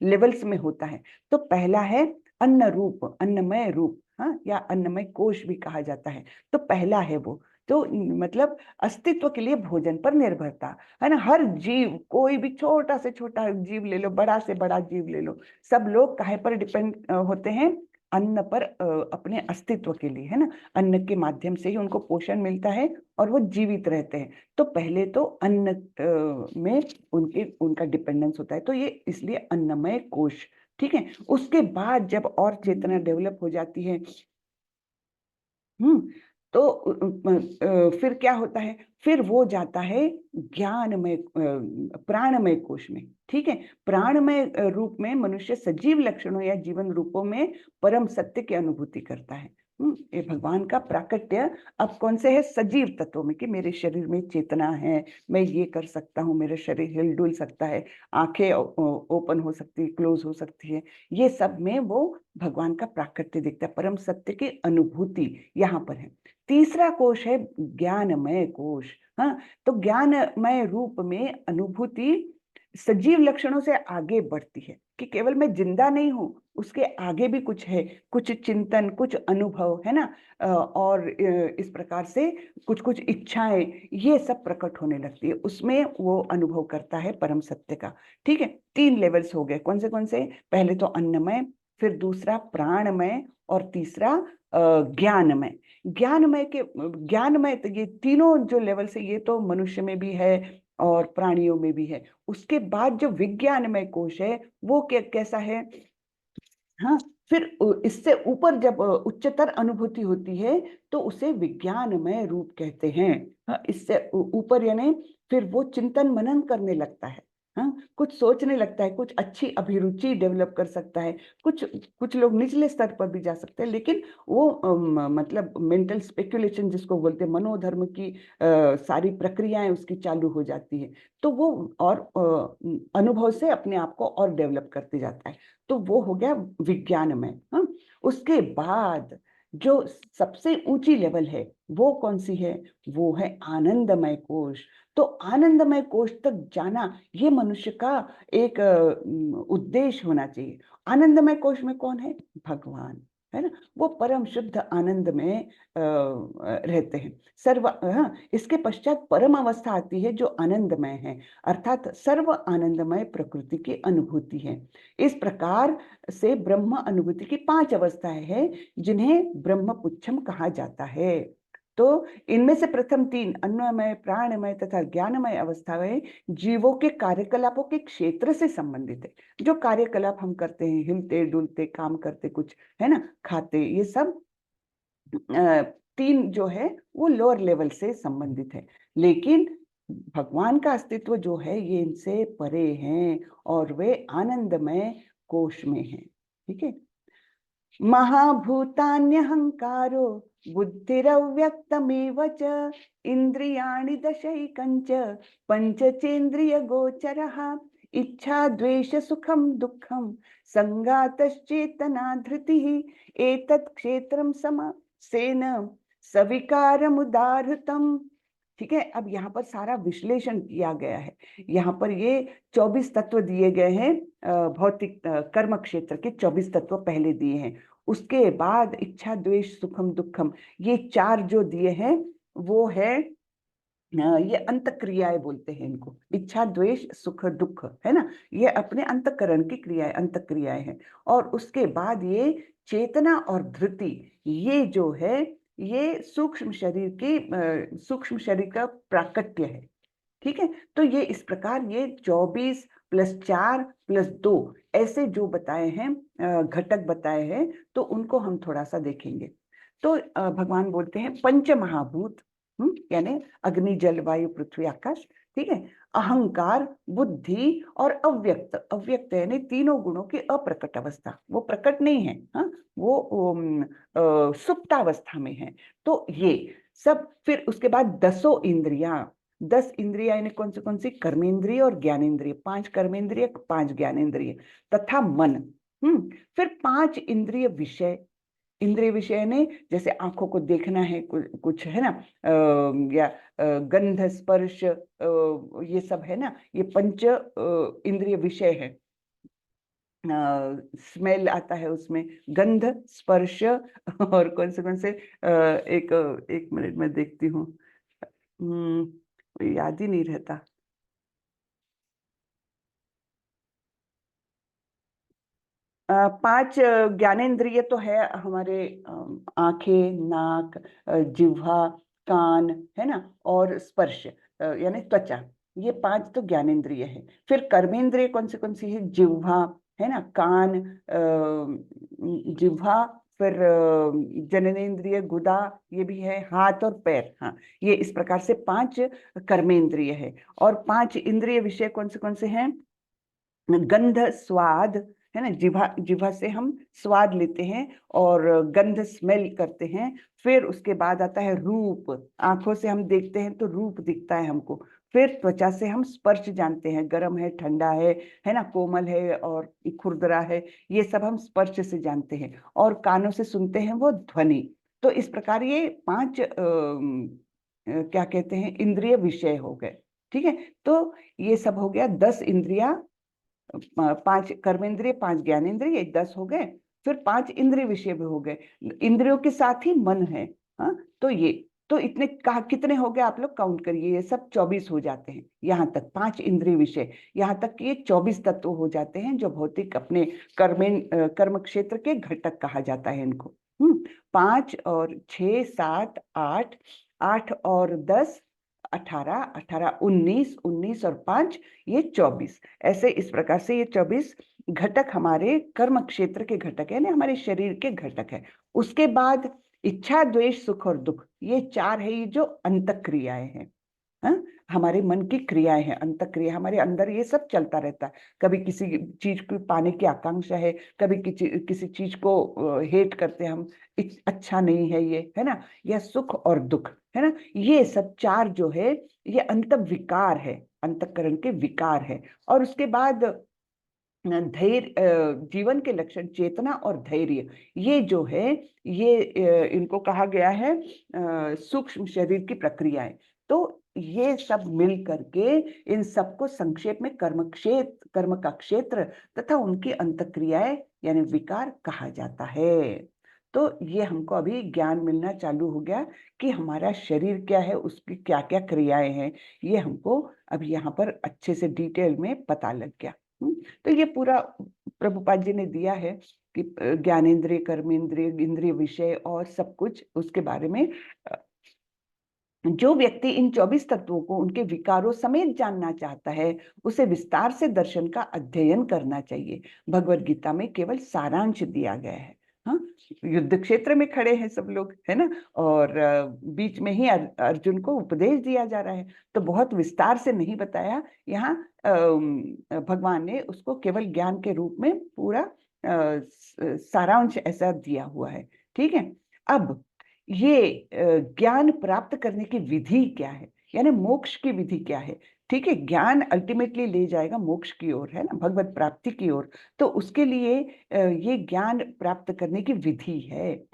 Speaker 1: लेवल्स में होता है। तो पहला है अन्न रूप, अन्नमय रूप, हाँ, या अन्नमय कोश भी कहा जाता है। तो पहला है वो, तो मतलब अस्तित्व के लिए भोजन पर निर्भरता, है ना। हर जीव, कोई भी छोटा से छोटा जीव ले लो, बड़ा से बड़ा जीव ले लो, सब लोग काहे पर डिपेंड होते हैं, अन्न पर, अपने अस्तित्व के लिए, है ना। अन्न के माध्यम से ही उनको पोषण मिलता है और वो जीवित रहते हैं। तो पहले तो अन्न में उनका डिपेंडेंस होता है, तो ये इसलिए अन्नमय कोश। ठीक है। उसके बाद जब और चेतना डेवलप हो जाती है, तो फिर क्या होता है, फिर वो जाता है ज्ञानमय, प्राणमय कोश में। ठीक है। प्राणमय रूप में मनुष्य सजीव लक्षणों या जीवन रूपों में परम सत्य की अनुभूति करता है। ये भगवान का प्राकट्य अब कौन से है, सजीव तत्वों में, कि मेरे शरीर में चेतना है, मैं ये कर सकता हूँ, मेरा शरीर हिलडुल सकता है, आंखें ओपन हो सकती है, क्लोज हो सकती है, ये सब में वो भगवान का प्राकट्य दिखता है। परम सत्य की अनुभूति यहाँ पर है। तीसरा कोश है ज्ञानमय कोश। हाँ, तो ज्ञानमय रूप में अनुभूति सजीव लक्षणों से आगे बढ़ती है, कि केवल मैं जिंदा नहीं हूं, उसके आगे भी कुछ है, कुछ चिंतन, कुछ अनुभव, है ना। और इस प्रकार से कुछ कुछ इच्छाएं, ये सब प्रकट होने लगती है, उसमें वो अनुभव करता है परम सत्य का। ठीक है। 3 लेवल्स हो गए, कौन से, पहले तो अन्नमय, फिर दूसरा प्राणमय, और तीसरा ज्ञानमय। ज्ञानमय तो ये तीनों जो लेवल से, ये तो मनुष्य में भी है और प्राणियों में भी है। उसके बाद जो विज्ञानमय कोश है वो कैसा है, हाँ, फिर इससे ऊपर जब उच्चतर अनुभूति होती है तो उसे विज्ञानमय रूप कहते हैं। हाँ, इससे ऊपर यानी फिर वो चिंतन मनन करने लगता है। हाँ, कुछ सोचने लगता है, कुछ अच्छी अभिरुचि डेवलप कर सकता है। कुछ कुछ लोग निचले स्तर पर भी जा सकते हैं, लेकिन वो मतलब मेंटल स्पेकुलेशन जिसको बोलते हैं, मनोधर्म की सारी प्रक्रियाएं उसकी चालू हो जाती है। तो वो और अनुभव से अपने आप को और डेवलप करते जाता है। तो वो हो गया विज्ञानमय। हाँ, उसके बाद जो सबसे ऊंची लेवल है वो कौन सी है? वो है आनंदमय कोश। तो आनंदमय कोश तक जाना ये मनुष्य का एक उद्देश्य होना चाहिए। आनंदमय कोश में कौन है? भगवान, है ना। वो परम शुद्ध आनंद में रहते हैं। हाँ, इसके पश्चात परम अवस्था आती है जो आनंदमय है, अर्थात सर्व आनंदमय प्रकृति की अनुभूति है। इस प्रकार से ब्रह्म अनुभूति की 5 अवस्थाएं हैं जिन्हें ब्रह्म पुच्छम कहा जाता है। तो इनमें से प्रथम 3 अन्नमय, प्राणमय तथा ज्ञानमय अवस्थाएं जीवों के कार्यकलापों के क्षेत्र से संबंधित है। जो कार्यकलाप हम करते हैं, हिलते डुलते काम करते, कुछ है ना, खाते, ये सब 3 जो है वो लोअर लेवल से संबंधित है। लेकिन भगवान का अस्तित्व जो है ये इनसे परे हैं और वे आनंदमय कोश में हैं। ठीक है। महाभूतान्यहंकारो बुद्धिरव्यक्तमेव च इंद्रियाणि दशैकञ्च पंचचेन्द्रिय गोचरः इच्छा द्वेष सुखम दुःखम संगातश्चेतना धृतिः एतत् क्षेत्रम समसेन सविकारमुदाहृतम्। ठीक है। अब यहाँ पर सारा विश्लेषण किया गया है। यहाँ पर ये 24 तत्व दिए गए हैं। भौतिक कर्म क्षेत्र के 24 तत्व पहले दिए हैं। उसके बाद इच्छा द्वेष सुखम दुखम ये 4 जो दिए हैं वो है ये अंत क्रियाएं बोलते हैं इनको। इच्छा द्वेष सुख दुख, है ना, ये अपने अंतकरण की क्रियाएं, अंत क्रियाएं हैं। और उसके बाद ये चेतना और धृति, ये जो है ये सूक्ष्म शरीर की सूक्ष्म शरीर का प्राकट्य है। ठीक है। तो ये इस प्रकार ये 24 + 4 + 2 ऐसे जो बताए हैं, घटक बताए हैं, तो उनको हम थोड़ा सा देखेंगे। तो भगवान बोलते हैं पंच महाभूत, यानी अग्नि जल वायु पृथ्वी आकाश। ठीक है। अहंकार, बुद्धि और अव्यक्त। अव्यक्त यानी तीनों गुणों की अप्रकट अवस्था, वो प्रकट नहीं है। हाँ, वो सुप्तावस्था में है। तो ये सब, फिर उसके बाद 10 इंद्रियां। 10 इंद्रिया यानी कौन सी? कर्मेंद्रिय और ज्ञानेंद्रिय। 5 कर्मेंद्रिय, 5 ज्ञानेंद्रिय तथा मन। फिर 5 इंद्रिय विषय। इंद्रिय विषय ने जैसे आंखों को देखना है, कुछ है ना, या गंध स्पर्श, ये सब है ना, ये पंच इंद्रिय विषय है। स्मेल आता है उसमें, गंध स्पर्श और कौन से एक मिनट में देखती हूँ, याद ही नहीं रहता। 5 ज्ञानेंद्रिय तो है हमारे, आंखें, नाक, जिह्वा, कान, है ना, और स्पर्श यानी त्वचा। ये 5 तो ज्ञानेंद्रिय है। फिर कर्मेंद्रिय कौन सी है? जिह्वा, है ना, कान, जिह्वा, फिर जननेंद्रिय गुदा, ये भी है, हाथ और पैर। हाँ, ये इस प्रकार से 5 कर्मेंद्रिय है। और 5 इंद्रिय विषय कौन से हैं? गंध स्वाद, है ना, जिह्वा, जिह्वा से हम स्वाद लेते हैं और गंध स्मेल करते हैं। फिर उसके बाद आता है रूप, आंखों से हम देखते हैं तो रूप दिखता है हमको। फिर त्वचा से हम स्पर्श जानते हैं, गर्म है, ठंडा है ना, कोमल है और खुरदरा है, ये सब हम स्पर्श से जानते हैं। और कानों से सुनते हैं वो ध्वनि। तो इस प्रकार ये 5 क्या कहते हैं, इंद्रिय विषय हो गए। ठीक है। तो ये सब हो गया 10 इंद्रिया, 5 कर्मेंद्रिय, 5 ज्ञानेंद्रिय, ये 10 हो गए। फिर 5 इंद्रिय विषय भी हो गए, इंद्रियों के साथ ही मन है। हाँ, तो ये तो इतने कहा, कितने हो गए आप लोग काउंट करिए, ये सब 24 हो जाते हैं। यहाँ तक 5 इंद्रिय विषय, यहाँ तक कि ये 24 तत्व हो जाते हैं जो भौतिक अपने कर्म क्षेत्र के घटक कहा जाता है इनको। 5 और 6 7 8, 8 और 10 18, 18, 19, 19 और 5 ये 24। ऐसे इस प्रकार से ये 24 घटक हमारे कर्म क्षेत्र के घटक है ना, हमारे शरीर के घटक है। उसके बाद इच्छा, द्वेष, सुख और दुख, ये 4 है, ये जो अंतः क्रियाएं हैं। हाँ, हमारे मन की क्रियाएं हैं, अंतःक्रिया हमारे अंदर ये सब चलता रहता है। कभी किसी चीज को पाने की आकांक्षा है, कभी किसी चीज को हेट करते हैं हम, अच्छा नहीं है ये, है ना, या सुख और दुख, है ना, ये सब 4 जो है ये अंत विकार है, अंतःकरण के विकार है। और उसके बाद धैर्य, जीवन के लक्षण चेतना और धैर्य, ये जो है ये इनको कहा गया है सूक्ष्म शरीर की प्रक्रियाएं। तो ये सब मिल करके इन सबको संक्षेप में कर्म का क्षेत्र तथा उनकी अंतक्रियाएं यानी विकार कहा जाता है। तो ये हमको अभी ज्ञान मिलना चालू हो गया कि हमारा शरीर क्या है, उसकी क्या क्या क्रियाएं हैं, ये हमको अभी यहाँ पर अच्छे से डिटेल में पता लग गया। तो ये पूरा प्रभुपाद जी ने दिया है कि ज्ञानेंद्रिय, कर्मेंद्रिय, इंद्रिय विषय और सब कुछ उसके बारे में। जो व्यक्ति इन 24 तत्वों को उनके विकारों समेत जानना चाहता है, उसे विस्तार से दर्शन का अध्ययन करना चाहिए। भगवत गीता में केवल सारांश दिया गया है। हाँ, युद्ध क्षेत्र में खड़े हैं सब लोग, है ना, और बीच में ही अर्जुन को उपदेश दिया जा रहा है, तो बहुत विस्तार से नहीं बताया यहाँ। भगवान ने उसको केवल ज्ञान के रूप में पूरा सारांश ऐसा दिया हुआ है। ठीक है, अब ये ज्ञान प्राप्त करने की विधि क्या है, यानी मोक्ष की विधि क्या है। ठीक है, ज्ञान अल्टीमेटली ले जाएगा मोक्ष की ओर, है ना, भगवत प्राप्ति की ओर। तो उसके लिए ये ज्ञान प्राप्त करने की विधि है।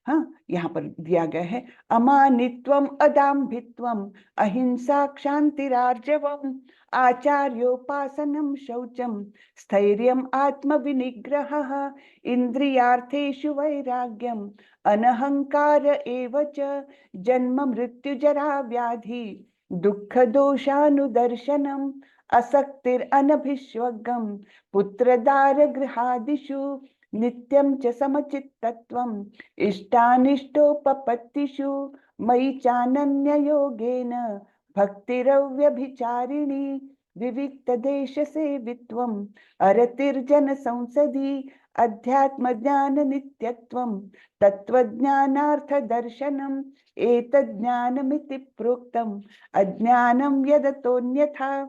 Speaker 1: हाँ, यहाँ पर दिया गया है, अमानित्वम, अदाम्भित्वम, अहिंसा, क्षांतिरार्जवम, आचार्योपासनम, शौचम, स्थैर्यम, आत्मविनिग्रहः, इंद्रियार्थेषु वैराग्यम, अनहंकार एव च, जन्म मृत्यु जरा व्याधि, दुःख दोषानुदर्शनम, असक्तिरनभिष्वगम, पुत्रदार गृहादिषु, नित्यं च समचित्तत्वम्, इष्टानिष्टोपपत्तिषु, मयि चानन्ययोगेन, भक्तिरव्यभिचारिणी, विविक्तदेशसेवित्वम्, अरतिर्जन संसदि, अध्यात्मज्ञान नित्यत्वम्, तत्त्वज्ञानार्थदर्शनम्, एतज्ज्ञानमिति प्रोक्तम्, अज्ञानं यदतोऽन्यथा।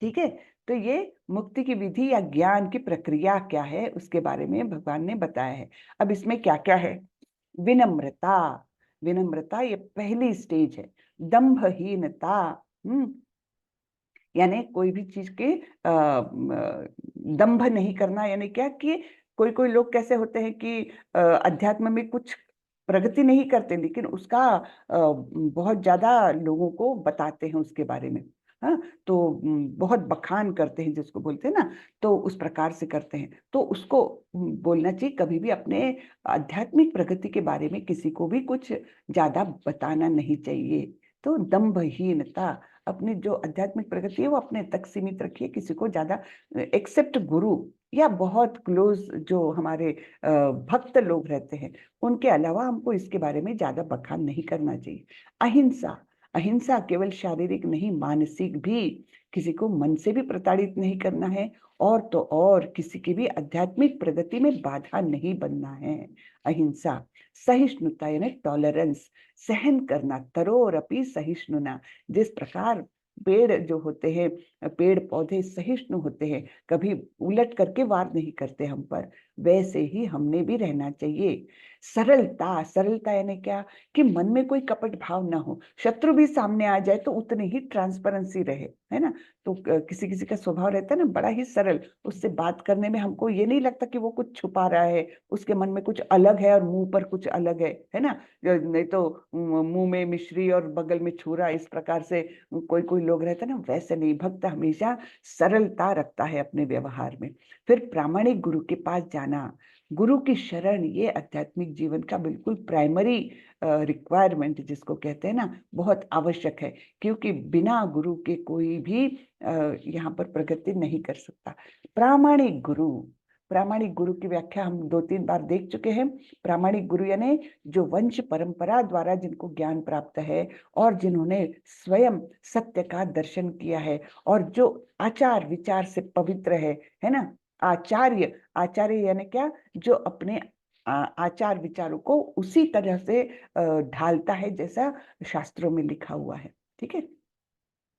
Speaker 1: ठीक है, तो ये मुक्ति की विधि या ज्ञान की प्रक्रिया क्या है उसके बारे में भगवान ने बताया है। अब इसमें क्या क्या है, विनम्रता, विनम्रता ये पहली स्टेज है। दंभहीनता, यानी कोई भी चीज के दंभ नहीं करना, यानी क्या कि कोई कोई लोग कैसे होते हैं कि अध्यात्म में कुछ प्रगति नहीं करते, लेकिन उसका बहुत ज्यादा लोगों को बताते हैं उसके बारे में। हाँ, तो बहुत बखान करते हैं जिसको बोलते हैं ना, तो उस प्रकार से करते हैं। तो उसको बोलना चाहिए, कभी भी अपने आध्यात्मिक प्रगति के बारे में किसी को भी कुछ ज्यादा बताना नहीं चाहिए। तो दंभहीनता, अपनी जो आध्यात्मिक प्रगति है वो अपने तक सीमित रखिए, किसी को ज्यादा, एक्सेप्ट गुरु या बहुत क्लोज जो हमारे भक्त लोग रहते हैं, उनके अलावा हमको इसके बारे में ज्यादा बखान नहीं करना चाहिए। अहिंसा, अहिंसा केवल शारीरिक नहीं, मानसिक भी, किसी को मन से भी प्रताड़ित नहीं करना है, और तो और किसी की भी आध्यात्मिक प्रगति में बाधा नहीं बनना है। अहिंसा, सहिष्णुता यानी टॉलरेंस, सहन करना, तरोरपि सहिष्णुना, जिस प्रकार पेड़ जो होते हैं, पेड़ पौधे सहिष्णु होते हैं, कभी उलट करके वार नहीं करते हम पर, वैसे ही हमने भी रहना चाहिए। सरलता, सरलता यानी क्या कि मन में कोई कपट भाव ना हो, शत्रु भी सामने आ जाए तो उतनी ही ट्रांसपेरेंसी रहे, है ना। तो किसी किसी का स्वभाव रहता है ना बड़ा ही सरल, उससे बात करने में हमको ये नहीं लगता कि वो कुछ छुपा रहा है, उसके मन में कुछ अलग है और मुंह पर कुछ अलग है ना। नहीं तो मुंह में मिश्री और बगल में छुरा, इस प्रकार से कोई कोई लोग रहते हैं ना, वैसे नहीं। भक्त हमेशा सरलता रखता है अपने व्यवहार में। फिर प्रामाणिक गुरु के पास जाना, गुरु की शरण, ये आध्यात्मिक जीवन का बिल्कुल प्राइमरी रिक्वायरमेंट जिसको कहते हैं ना, बहुत आवश्यक है, क्योंकि बिना गुरु के कोई भी यहाँ पर प्रगति नहीं कर सकता। प्रामाणिक गुरु, प्रामाणिक गुरु की व्याख्या हम 2-3 बार देख चुके हैं। प्रामाणिक गुरु यानी जो वंश परंपरा द्वारा जिनको ज्ञान प्राप्त है और जिन्होंने स्वयं सत्य का दर्शन किया है और जो आचार विचार से पवित्र है ना। आचार्य, आचार्य यानी क्या, जो अपने आचार विचारों को उसी तरह से ढालता है जैसा शास्त्रों में लिखा हुआ है। ठीक है,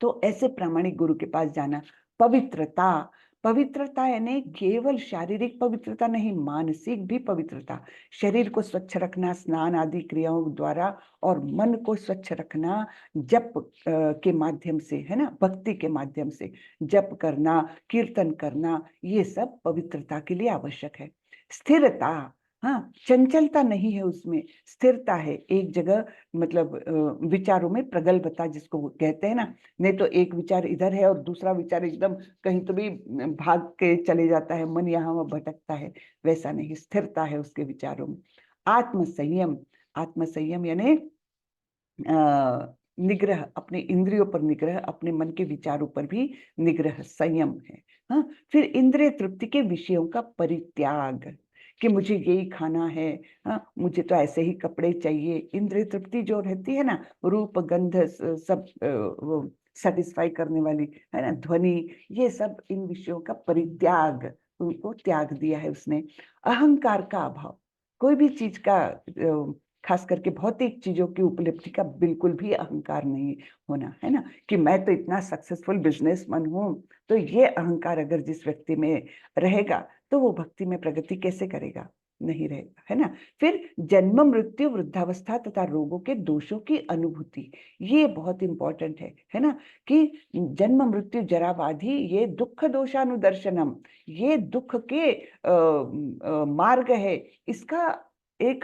Speaker 1: तो ऐसे प्रामाणिक गुरु के पास जाना। पवित्रता, पवित्रता यानी केवल शारीरिक पवित्रता नहीं, मानसिक भी पवित्रता। शरीर को स्वच्छ रखना स्नान आदि क्रियाओं द्वारा और मन को स्वच्छ रखना जप के माध्यम से, है ना, भक्ति के माध्यम से जप करना, कीर्तन करना, ये सब पवित्रता के लिए आवश्यक है। स्थिरता, हाँ, चंचलता नहीं है उसमें, स्थिरता है एक जगह, मतलब विचारों में प्रगल्भता जिसको वो कहते हैं ना। नहीं तो एक विचार इधर है और दूसरा विचार एकदम कहीं तो भी भाग के चले जाता है, मन यहाँ वहाँ भटकता है, वैसा नहीं, स्थिरता है उसके विचारों में। आत्मसंयम, आत्मसंयम यानी निग्रह, अपने इंद्रियों पर निग्रह, अपने मन के विचारों पर भी निग्रह, संयम है। हाँ, फिर इंद्रिय तृप्ति के विषयों का परित्याग, कि मुझे यही खाना है, हाँ, मुझे तो ऐसे ही कपड़े चाहिए। इंद्रिय तृप्ति जो रहती है ना, रूप गंध सब वो सेटिस्फाई करने वाली, है ना, ध्वनि, ये सब, इन विषयों का परित्याग, उनको त्याग दिया है उसने। अहंकार का अभाव, कोई भी चीज का खास करके भौतिक चीजों की उपलब्धि का बिल्कुल भी अहंकार नहीं होना, है ना, कि मैं तो इतना सक्सेसफुल बिजनेसमैन हूं। तो ये अहंकार अगर जिस व्यक्ति में रहेगा तो वो भक्ति में प्रगति कैसे करेगा, नहीं रहेगा, है ना। फिर जन्म मृत्यु वृद्धावस्था तथा रोगों के दोषों की अनुभूति, ये बहुत इंपॉर्टेंट है ना, कि जन्म मृत्यु जरा व्याधि ये दुख दोषानुदर्शनम, ये दुख के मार्ग है, इसका एक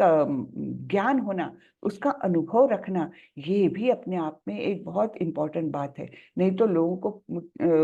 Speaker 1: ज्ञान होना, उसका अनुभव रखना, ये भी अपने आप में एक बहुत इंपॉर्टेंट बात है। नहीं तो लोगों को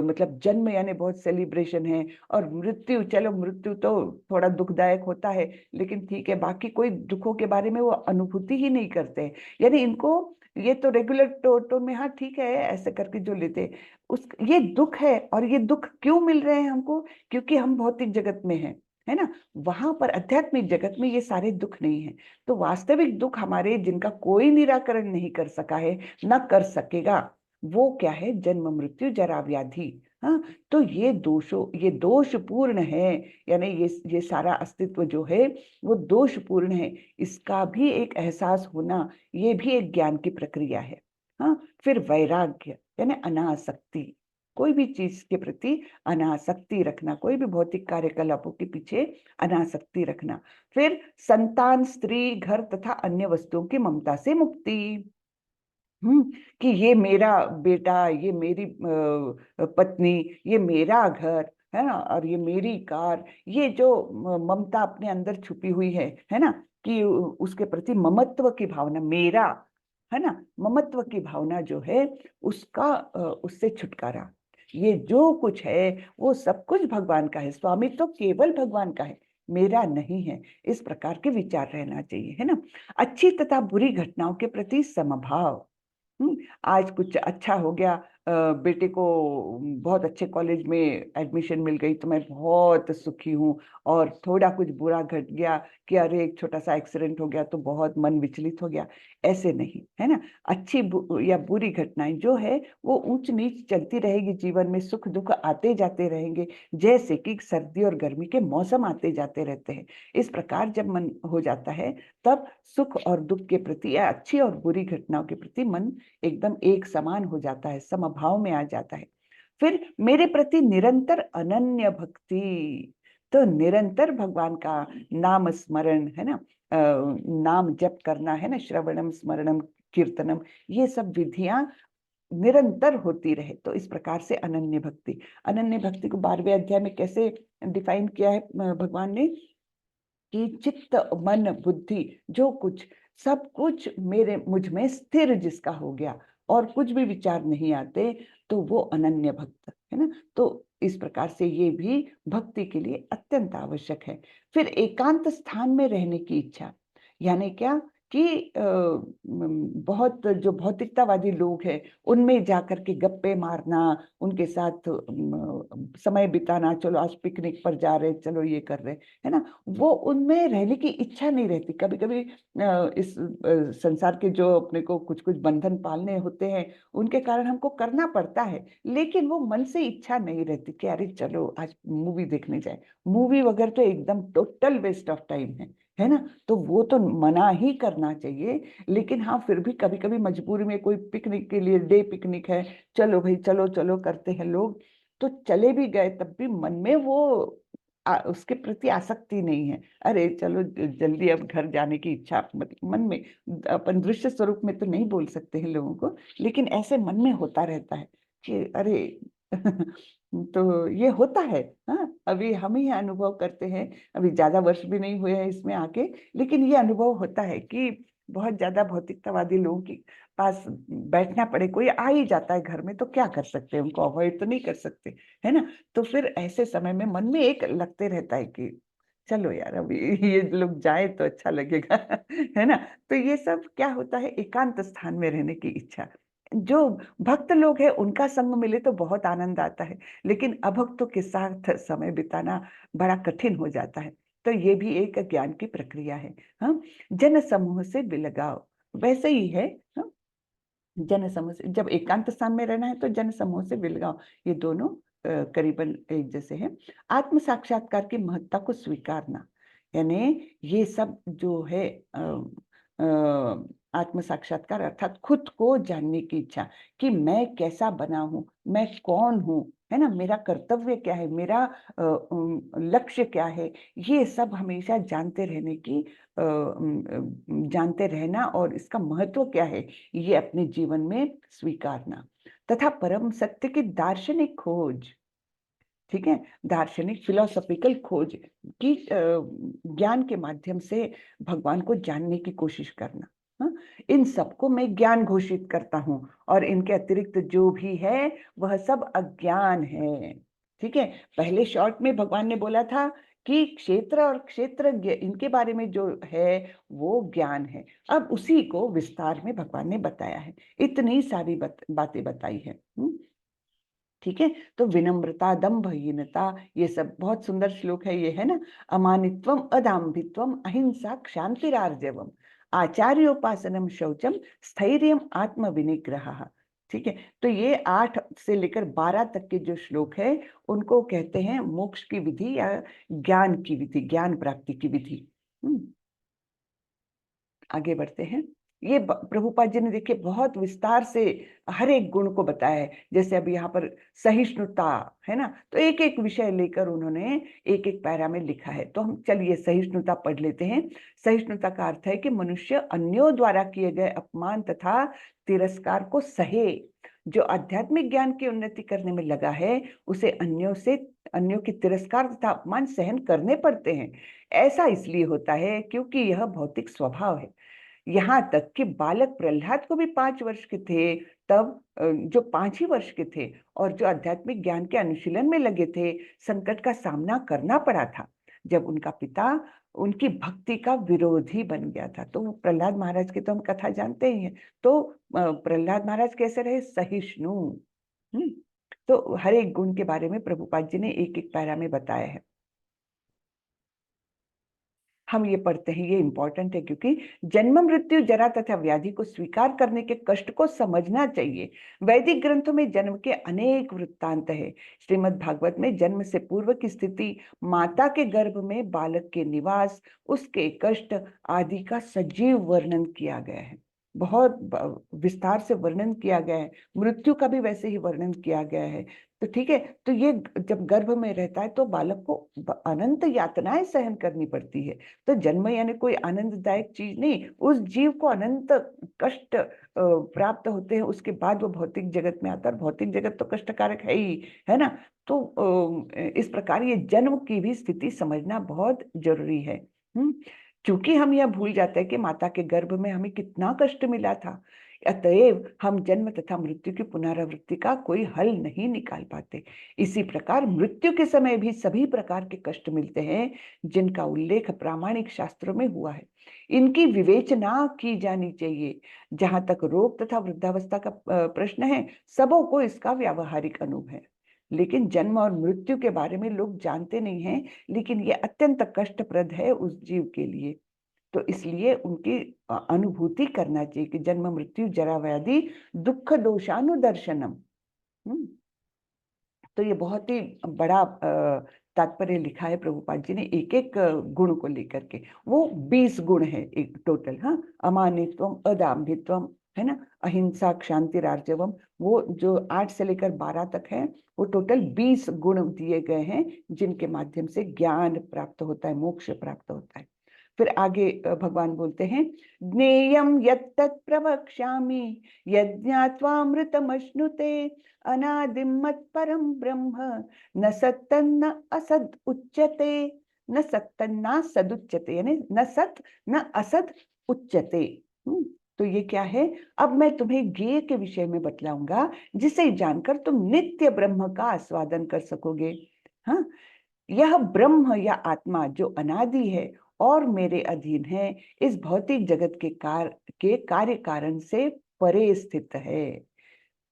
Speaker 1: मतलब जन्म यानी बहुत सेलिब्रेशन है, और मृत्यु, चलो मृत्यु तो थोड़ा दुखदायक होता है, लेकिन ठीक है, बाकी कोई दुखों के बारे में वो अनुभूति ही नहीं करते हैं। यानी इनको ये तो रेगुलर टोन में, हाँ ठीक है, ऐसे करके जो लेते उस, ये दुख है। और ये दुख क्यों मिल रहे हैं हमको, क्योंकि हम भौतिक जगत में हैं, है ना। वहां पर आध्यात्मिक जगत में ये सारे दुख नहीं है। तो वास्तविक दुख हमारे, जिनका कोई निराकरण नहीं कर सका है, ना कर सकेगा, वो क्या है, जन्म मृत्यु जरा व्याधि। हाँ, तो ये दोषों, ये दोषपूर्ण है, यानी ये सारा अस्तित्व जो है वो दोषपूर्ण है, इसका भी एक एहसास होना, ये भी एक ज्ञान की प्रक्रिया है। हाँ, फिर वैराग्य यानी अनासक्ति, कोई भी चीज के प्रति अनासक्ति रखना, कोई भी भौतिक कार्यकलापों के पीछे अनासक्ति रखना। फिर संतान, स्त्री, घर तथा अन्य वस्तुओं की ममता से मुक्ति। कि ये मेरा बेटा, ये मेरी पत्नी, ये मेरा घर, है ना, और ये मेरी कार, ये जो ममता अपने अंदर छुपी हुई है ना, कि उसके प्रति ममत्व की भावना, मेरा, है ना, ममत्व की भावना जो है, उसका उससे छुटकारा। ये जो कुछ है वो सब कुछ भगवान का है, स्वामित्व तो केवल भगवान का है, मेरा नहीं है। इस प्रकार के विचार रहना चाहिए, है ना। अच्छी तथा बुरी घटनाओं के प्रति समभाव। आज कुछ अच्छा हो गया, बेटे को बहुत अच्छे कॉलेज में एडमिशन मिल गई तो मैं बहुत सुखी हूँ, और थोड़ा कुछ बुरा घट गया कि अरे एक छोटा सा एक्सीडेंट हो गया तो बहुत मन विचलित हो गया, ऐसे नहीं, है ना। अच्छी या बुरी घटनाएं जो है वो ऊंच नीच चलती रहेगी, जीवन में सुख दुख आते जाते रहेंगे, जैसे कि सर्दी और गर्मी के मौसम आते जाते रहते हैं। इस प्रकार जब मन हो जाता है, तब सुख और दुख के प्रति या अच्छी और बुरी घटनाओं के प्रति मन एकदम एक समान हो जाता है, समभाव में आ जाता है। फिर मेरे प्रति निरंतर अनन्य भक्ति, तो निरंतर भगवान का नाम स्मरण, है ना, नाम जप करना, है ना, श्रवणम स्मरणम कीर्तनम, ये सब विधियां निरंतर होती रहे, तो इस प्रकार से अनन्य भक्ति। अनन्य भक्ति को 12वें अध्याय में कैसे डिफाइन किया है भगवान ने, कि चित्त मन बुद्धि जो कुछ, सब कुछ मेरे मुझ में स्थिर जिसका हो गया, और कुछ भी विचार नहीं आते, तो वो अनन्य भक्त है ना। तो इस प्रकार से ये भी भक्ति के लिए अत्यंत आवश्यक है। फिर एकांत स्थान में रहने की इच्छा, यानी क्या, कि बहुत जो भौतिकतावादी लोग हैं उनमें जाकर के गप्पे मारना, उनके साथ समय बिताना, चलो आज पिकनिक पर जा रहे, चलो ये कर रहे, है ना, वो उनमें रहने की इच्छा नहीं रहती। कभी कभी इस संसार के जो अपने को कुछ कुछ बंधन पालने होते हैं उनके कारण हमको करना पड़ता है, लेकिन वो मन से इच्छा नहीं रहती कि अरे चलो आज मूवी देखने जाए। मूवी वगैरह तो एकदम टोटल वेस्ट ऑफ टाइम है ना। तो वो तो मना ही करना चाहिए। लेकिन हाँ, फिर भी कभी कभी मजबूरी में कोई पिकनिक के लिए, डे पिकनिक है, चलो भाई चलो चलो करते हैं लोग, तो चले भी गए तब भी मन में वो उसके प्रति आसक्ति नहीं है। अरे चलो जल्दी अब घर जाने की इच्छा मन में, अपन दृश्य स्वरूप में तो नहीं बोल सकते हैं लोगों को, लेकिन ऐसे मन में होता रहता है कि अरे तो ये होता है। हाँ, अभी हम ही अनुभव करते हैं, अभी ज्यादा वर्ष भी नहीं हुए हैं इसमें आके, लेकिन ये अनुभव होता है कि बहुत ज्यादा भौतिकतावादी लोगों के पास बैठना पड़े, कोई आ ही जाता है घर में तो क्या कर सकते हैं, उनको अवॉइड तो नहीं कर सकते, है ना। तो फिर ऐसे समय में मन में एक लगते रहता है कि चलो यार अभी ये लोग जाए तो अच्छा लगेगा है ना। तो ये सब क्या होता है, एकांत स्थान में रहने की इच्छा। जो भक्त लोग हैं उनका संग मिले तो बहुत आनंद आता है, लेकिन अभक्तों के साथ समय बिताना बड़ा कठिन हो जाता है। तो ये भी एक ज्ञान की प्रक्रिया है। हाँ, जन समूह से विलगाव वैसे ही है। हाँ, जन समूह से, जब एकांत स्थान में रहना है तो जन समूह से विलगाव, ये दोनों करीबन एक जैसे हैं। आत्म साक्षात्कार की महत्ता को स्वीकारना, यानी ये सब जो है आत्म साक्षात्कार अर्थात खुद को जानने की इच्छा कि मैं कैसा बना हूँ, मैं कौन हूँ, है ना, मेरा कर्तव्य क्या है, मेरा लक्ष्य क्या है, ये सब हमेशा जानते रहने की जानते रहना और इसका महत्व क्या है, ये अपने जीवन में स्वीकारना। तथा परम सत्य की दार्शनिक खोज, ठीक है, दार्शनिक फिलोसॉफिकल खोज की ज्ञान के माध्यम से भगवान को जानने की कोशिश करना। हाँ? इन सबको मैं ज्ञान घोषित करता हूँ और इनके अतिरिक्त जो भी है वह सब अज्ञान है। ठीक है, पहले शॉर्ट में भगवान ने बोला था कि क्षेत्र और क्षेत्रज्ञ इनके बारे में जो है वो ज्ञान है। अब उसी को विस्तार में भगवान ने बताया है, इतनी सारी बातें बताई है। ठीक है, तो विनम्रता, दंभहीनता, ये सब बहुत सुंदर श्लोक है ये, है ना। अमानित्वम, अदाम्भित्वम, अहिंसा, क्षांतिरार्जवम, आचार्योपासनम, शौचम, स्थैर्यम, आत्म विनिग्रह। ठीक है, तो ये 8 से लेकर 12 तक के जो श्लोक है उनको कहते हैं मोक्ष की विधि या ज्ञान की विधि, ज्ञान प्राप्ति की विधि। आगे बढ़ते हैं। ये प्रभुपाद जी ने देखिए बहुत विस्तार से हर एक गुण को बताया है। जैसे अभी यहाँ पर सहिष्णुता है ना, तो एक एक विषय लेकर उन्होंने एक एक पैरा में लिखा है। तो हम चलिए सहिष्णुता पढ़ लेते हैं। सहिष्णुता का अर्थ है कि मनुष्य अन्यों द्वारा किए गए अपमान तथा तिरस्कार को सहे। जो आध्यात्मिक ज्ञान की उन्नति करने में लगा है उसे अन्यों की तिरस्कार तथा अपमान सहन करने पड़ते हैं। ऐसा इसलिए होता है क्योंकि यह भौतिक स्वभाव है। यहाँ तक कि बालक प्रहलाद को भी 5 वर्ष के थे तब, जो 5 ही वर्ष के थे और जो आध्यात्मिक ज्ञान के अनुशीलन में लगे थे, संकट का सामना करना पड़ा था जब उनका पिता उनकी भक्ति का विरोधी बन गया था। तो प्रहलाद महाराज की तो हम कथा जानते ही हैं। तो प्रहलाद महाराज कैसे रहे, सहिष्णु। हम्म तो हर एक गुण के बारे में प्रभुपाद जी ने एक एक पैरा में बताया है। हम ये पढ़ते हैं, ये इंपॉर्टेंट है क्योंकि जन्म, मृत्यु, जरा तथा व्याधि को स्वीकार करने के कष्ट को समझना चाहिए। वैदिक ग्रंथों में जन्म के अनेक वृत्तांत है। श्रीमद् भागवत में जन्म से पूर्व की स्थिति, माता के गर्भ में बालक के निवास, उसके कष्ट आदि का सजीव वर्णन किया गया है। बहुत विस्तार से वर्णन किया गया है। मृत्यु का भी वैसे ही वर्णन किया गया है। तो ठीक है, तो ये जब गर्भ में रहता है तो बालक को अनंत यातनाएं सहन करनी पड़ती है। तो जन्म यानी कोई आनंददायक चीज नहीं, उस जीव को अनंत कष्ट प्राप्त होते हैं, उसके बाद वो भौतिक जगत में आता है। भौतिक जगत तो कष्टकारक है ही, है ना। तो इस प्रकार ये जन्म की भी स्थिति समझना बहुत जरूरी है। क्योंकि हम यह भूल जाते हैं कि माता के गर्भ में हमें कितना कष्ट मिला था, अतएव हम जन्म तथा मृत्यु की पुनरावृत्ति का कोई हल नहीं निकाल पाते। इसी प्रकार मृत्यु के समय भी सभी प्रकार के कष्ट मिलते हैं जिनका उल्लेख प्रामाणिक शास्त्रों में हुआ है। इनकी विवेचना की जानी चाहिए। जहां तक रोग तथा वृद्धावस्था का प्रश्न है, सबों को इसका व्यावहारिक अनुभव है, लेकिन जन्म और मृत्यु के बारे में लोग जानते नहीं हैं। लेकिन यह अत्यंत कष्टप्रद है उस जीव के लिए, तो इसलिए उनकी अनुभूति करना चाहिए कि जन्म मृत्यु जरा व्याधि दुख दोषानुदर्शनम। तो ये बहुत ही बड़ा तात्पर्य लिखा है प्रभुपाद जी ने एक एक गुण को लेकर के। वो 20 गुण है एक टोटल। हाँ, अमानित्वम, अदाम्भित्वम, है ना, अहिंसा, क्षांति, रार्जवम, वो जो 8 से लेकर 12 तक है, वो टोटल 20 गुण दिए गए हैं जिनके माध्यम से ज्ञान प्राप्त होता है, मोक्ष प्राप्त होता है। फिर आगे भगवान बोलते हैं, ज्ञेयं यत्तत् प्रवक्ष्यामि यज्ञात्वामृतमश्नुते अनादिं मत्परं ब्रह्म न सत्तन्न असद उच्यते। न सत्तन्ना सदुच्यते, यानी न सत न असद उच्यते। तो ये क्या है? अब मैं तुम्हें ज्ञेय के विषय में बतलाऊंगा, जिसे जानकर तुम नित्य ब्रह्म का आस्वादन कर सकोगे। हाँ, यह ब्रह्म या आत्मा जो अनादि है और मेरे अधीन है, इस भौतिक जगत के कार्य कारण से परे स्थित है।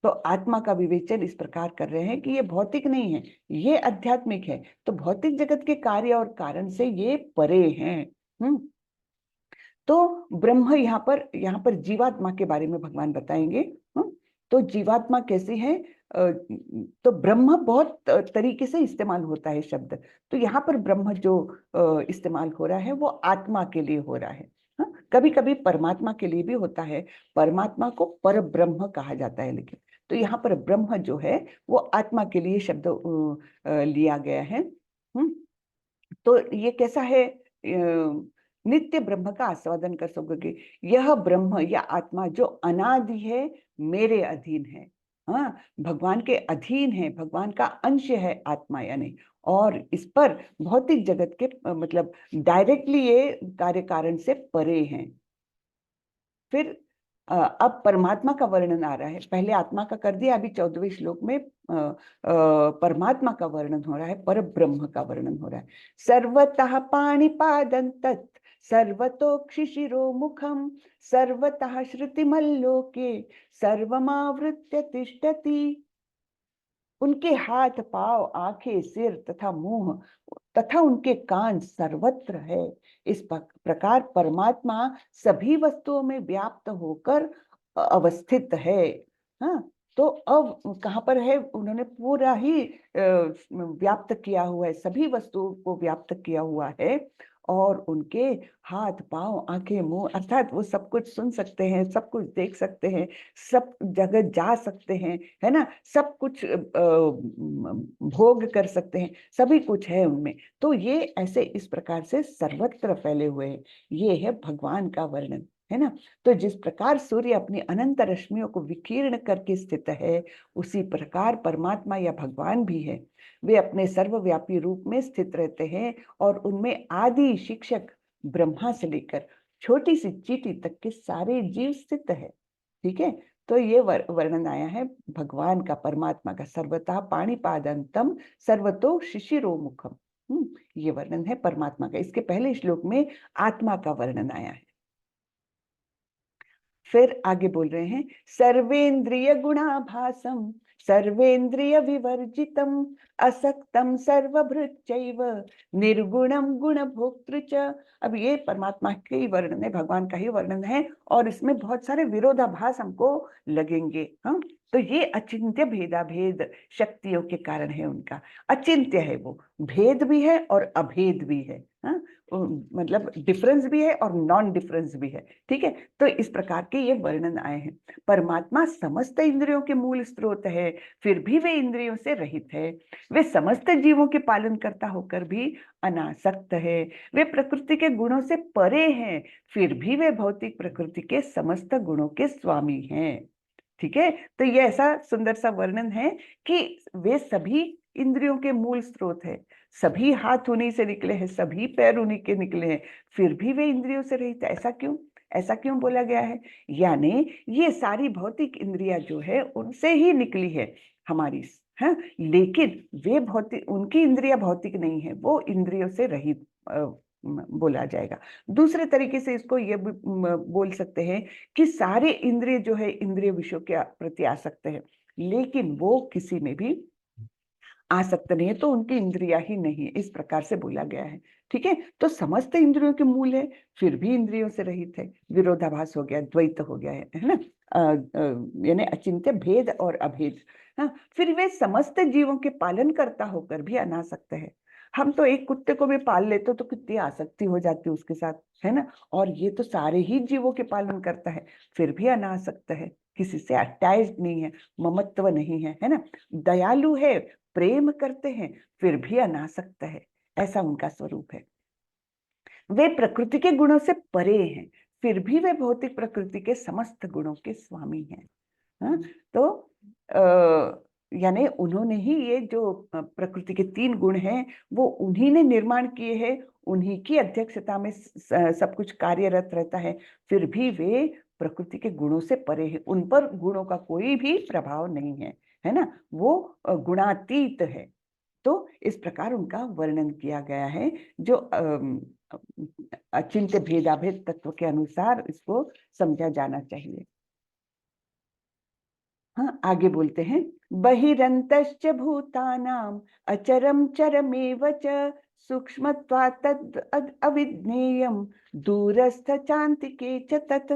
Speaker 1: तो आत्मा का विवेचन इस प्रकार कर रहे हैं कि ये भौतिक नहीं है, ये आध्यात्मिक है। तो भौतिक जगत के कार्य और कारण से ये परे हैं। तो ब्रह्म यहाँ पर जीवात्मा के बारे में भगवान बताएंगे। तो जीवात्मा कैसी है? तो ब्रह्म बहुत तरीके से इस्तेमाल होता है शब्द। तो यहाँ पर ब्रह्म जो इस्तेमाल हो रहा है वो आत्मा के लिए हो रहा है। कभी कभी परमात्मा के लिए भी होता है, परमात्मा को पर ब्रह्म कहा जाता है, लेकिन तो यहाँ पर ब्रह्म जो है वो आत्मा के लिए शब्द लिया गया है। तो ये कैसा है? नित्य ब्रह्म का आस्वादन कर सकोगे। यह ब्रह्म या आत्मा जो अनादि है, मेरे अधीन है। हाँ, भगवान के अधीन है, भगवान का अंश है आत्मा यानी। और इस पर भौतिक जगत के मतलब डायरेक्टली ये कार्य कारण से परे हैं। फिर अब परमात्मा का वर्णन आ रहा है। पहले आत्मा का कर दिया, अभी 14वें श्लोक में परमात्मा का वर्णन हो रहा है, पर ब्रह्म का वर्णन हो रहा है। सर्वतः पाणिपादं तत् सर्वतोक्षिशिरो मुखम सर्वतः श्रुतिमल्लोके सर्वमावृत्य तिष्ठति। उनके हाथ, पांव, आंखें, सिर तथा मुंह तथा उनके कान सर्वत्र है। इस प्रकार परमात्मा सभी वस्तुओं में व्याप्त होकर अवस्थित है। हाँ, तो अब कहाँ पर है? उन्होंने पूरा ही व्याप्त किया हुआ है, सभी वस्तुओं को व्याप्त किया हुआ है। और उनके हाथ, पांव, आंखें, मुंह, अर्थात वो सब कुछ सुन सकते हैं, सब कुछ देख सकते हैं, सब जगह जा सकते हैं, है ना, सब कुछ भोग कर सकते हैं, सभी कुछ है उनमें। तो ये ऐसे इस प्रकार से सर्वत्र फैले हुए हैं। ये है भगवान का वर्णन, है ना। तो जिस प्रकार सूर्य अपनी अनंत रश्मियों को विकीर्ण करके स्थित है, उसी प्रकार परमात्मा या भगवान भी है। वे अपने सर्वव्यापी रूप में स्थित रहते हैं और उनमें आदि शिक्षक ब्रह्मा से लेकर छोटी सी चींटी तक के सारे जीव स्थित है। ठीक है, तो ये वर्णन आया है भगवान का, परमात्मा का। सर्वतः पाणिपादंतम सर्वतो शिशिरोमुखम। ये वर्णन है परमात्मा का। इसके पहले श्लोक में आत्मा का वर्णन आया है। फिर आगे बोल रहे हैं, सर्वेंद्रिय गुणाभासम सर्वेंद्रिय विवर्जितम असक्तम सर्वभृत्यैव निर्गुणम गुण भोक्तृ च। अब ये परमात्मा के ही वर्णन है, भगवान का ही वर्णन है, और इसमें बहुत सारे विरोधाभास हमको लगेंगे। हाँ, तो ये अचिंत्य भेदा भेद शक्तियों के कारण है उनका। अचिंत्य है वो, भेद भी है और अभेद भी है। हाँ, मतलब डिफरेंस भी है और नॉन डिफरेंस भी है। ठीक है, तो इस प्रकार के ये वर्णन आए हैं। परमात्मा समस्त इंद्रियों के मूल स्रोत है, फिर भी वे इंद्रियों से रहित है। वे समस्त जीवों के पालन करता होकर भी अनासक्त है। वे प्रकृति के गुणों से परे हैं, फिर भी वे भौतिक प्रकृति के समस्त गुणों के स्वामी हैं। ठीक है, तो ये ऐसा सुंदर सा वर्णन है कि वे सभी इंद्रियों के मूल स्रोत है, सभी हाथ उन्हीं से निकले हैं, सभी पैर उन्हीं के निकले हैं, फिर भी वे इंद्रियों से रहित है। ऐसा क्यों? ऐसा क्यों बोला गया है? यानी ये सारी भौतिक इंद्रियां जो है उनसे ही निकली है हमारी, है, लेकिन वे भौतिक, उनकी इंद्रियां भौतिक नहीं है, वो इंद्रियों से रहित बोला जाएगा। दूसरे तरीके से इसको ये भी बोल सकते हैं कि सारे इंद्रिय जो है इंद्रिय विषयों के प्रति आसक्त है, लेकिन वो किसी में भी आसक्त नहीं है, तो उनकी इंद्रिया ही नहीं है, इस प्रकार से बोला गया है। ठीक है, तो समस्त इंद्रियों के मूल है, फिर भी इंद्रियों से रहित है, विरोधाभास हो गया, द्वैत हो गया है ना, यानी अचिंत्य भेद और अभेद। हाँ, फिर वे समस्त जीवों के पालन करता होकर भी अनासक्त है। हम तो एक कुत्ते को भी पाल लेते तो कितनी आसक्ति हो जाती है उसके साथ, है ना, और ये तो सारे ही जीवों के पालन करता है, फिर भी अनासक्त है, किसी से अटैच्ड नहीं है, ममत्व नहीं है ना, दयालु है, प्रेम करते हैं, फिर भी अनासक्त है, ऐसा उनका स्वरूप है। वे प्रकृति के गुणों से परे हैं, फिर भी वे भौतिक प्रकृति के समस्त गुणों के स्वामी हैं। हाँ? तो यानी उन्होंने ही ये जो प्रकृति के 3 गुण हैं वो उन्हीं ने निर्माण किए हैं, उन्हीं की अध्यक्षता में सब कुछ कार्यरत रहता है, फिर भी वे प्रकृति के गुणों से परे हैं, उन पर गुणों का कोई भी प्रभाव नहीं है ना, वो गुणातीत है। तो इस प्रकार उनका वर्णन किया गया है, जो अचिंत्य भेदाभेद तत्व के अनुसार इसको समझा जाना चाहिए। हाँ, आगे बोलते हैं, बहिरंतश्च भूतानाम अचरम चरमेव च सूक्ष्मत्वात् तद् अविज्ञेयम् दूरस्थ चान्तिके च तत्।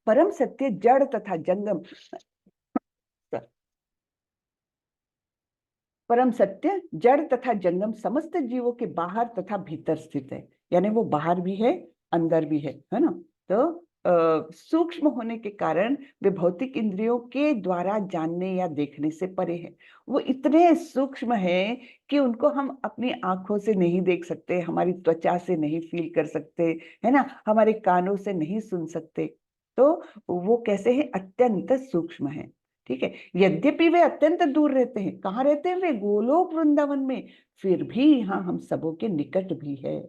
Speaker 1: परम सत्य जड़ तथा जंगम, परम सत्य जड़ तथा जंगम समस्त जीवों के बाहर तथा भीतर स्थित है, यानी वो बाहर भी है, अंदर भी है ना। तो सूक्ष्म होने के कारण वे भौतिक इंद्रियों के द्वारा जानने या देखने से परे है। वो इतने सूक्ष्म है कि उनको हम अपनी आंखों से नहीं देख सकते, हमारी त्वचा से नहीं फील कर सकते, है ना, हमारे कानों से नहीं सुन सकते। तो वो कैसे है? अत्यंत सूक्ष्म है। ठीक है, यद्यपि वे अत्यंत दूर रहते हैं, कहाँ रहते हैं वे? गोलोक वृंदावन में, फिर भी यहाँ हम सबों के निकट भी है।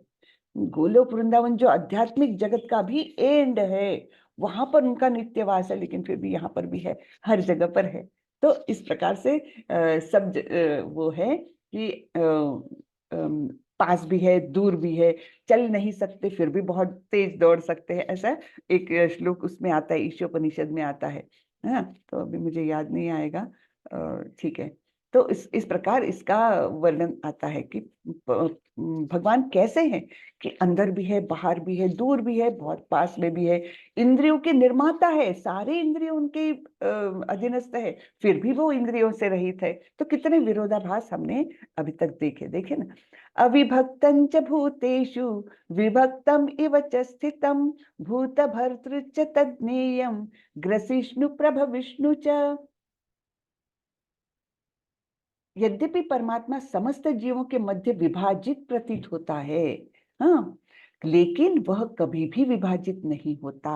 Speaker 1: गोलोक वृंदावन जो आध्यात्मिक जगत का भी एंड है, वहां पर उनका नित्य वास है, लेकिन फिर भी यहाँ पर भी है, हर जगह पर है। तो इस प्रकार से वो है कि पास भी है, दूर भी है, चल नहीं सकते फिर भी बहुत तेज दौड़ सकते हैं, ऐसा एक श्लोक उसमें आता है, ईशोपनिषद में आता है। हाँ, तो अभी मुझे याद नहीं आएगा। ठीक है, तो इस प्रकार इसका वर्णन आता है कि भगवान कैसे हैं, कि अंदर भी है, बाहर भी है, दूर भी है, बहुत पास में भी है, इंद्रियों के निर्माता है, सारे इंद्रिय उनके अधीनस्थ है, फिर भी वो इंद्रियों से रहित है। तो कितने विरोधाभास हमने अभी तक देखे देखे ना। अविभक्तं च भूतेषु विभक्तम इव च स्थितम भूत भर्तृ च तज्ज्ञेयम् ग्रसिष्णु प्रभ विष्णु च। यद्यपि परमात्मा समस्त जीवों के मध्य विभाजित प्रतीत होता है, हाँ, लेकिन वह कभी भी विभाजित नहीं होता।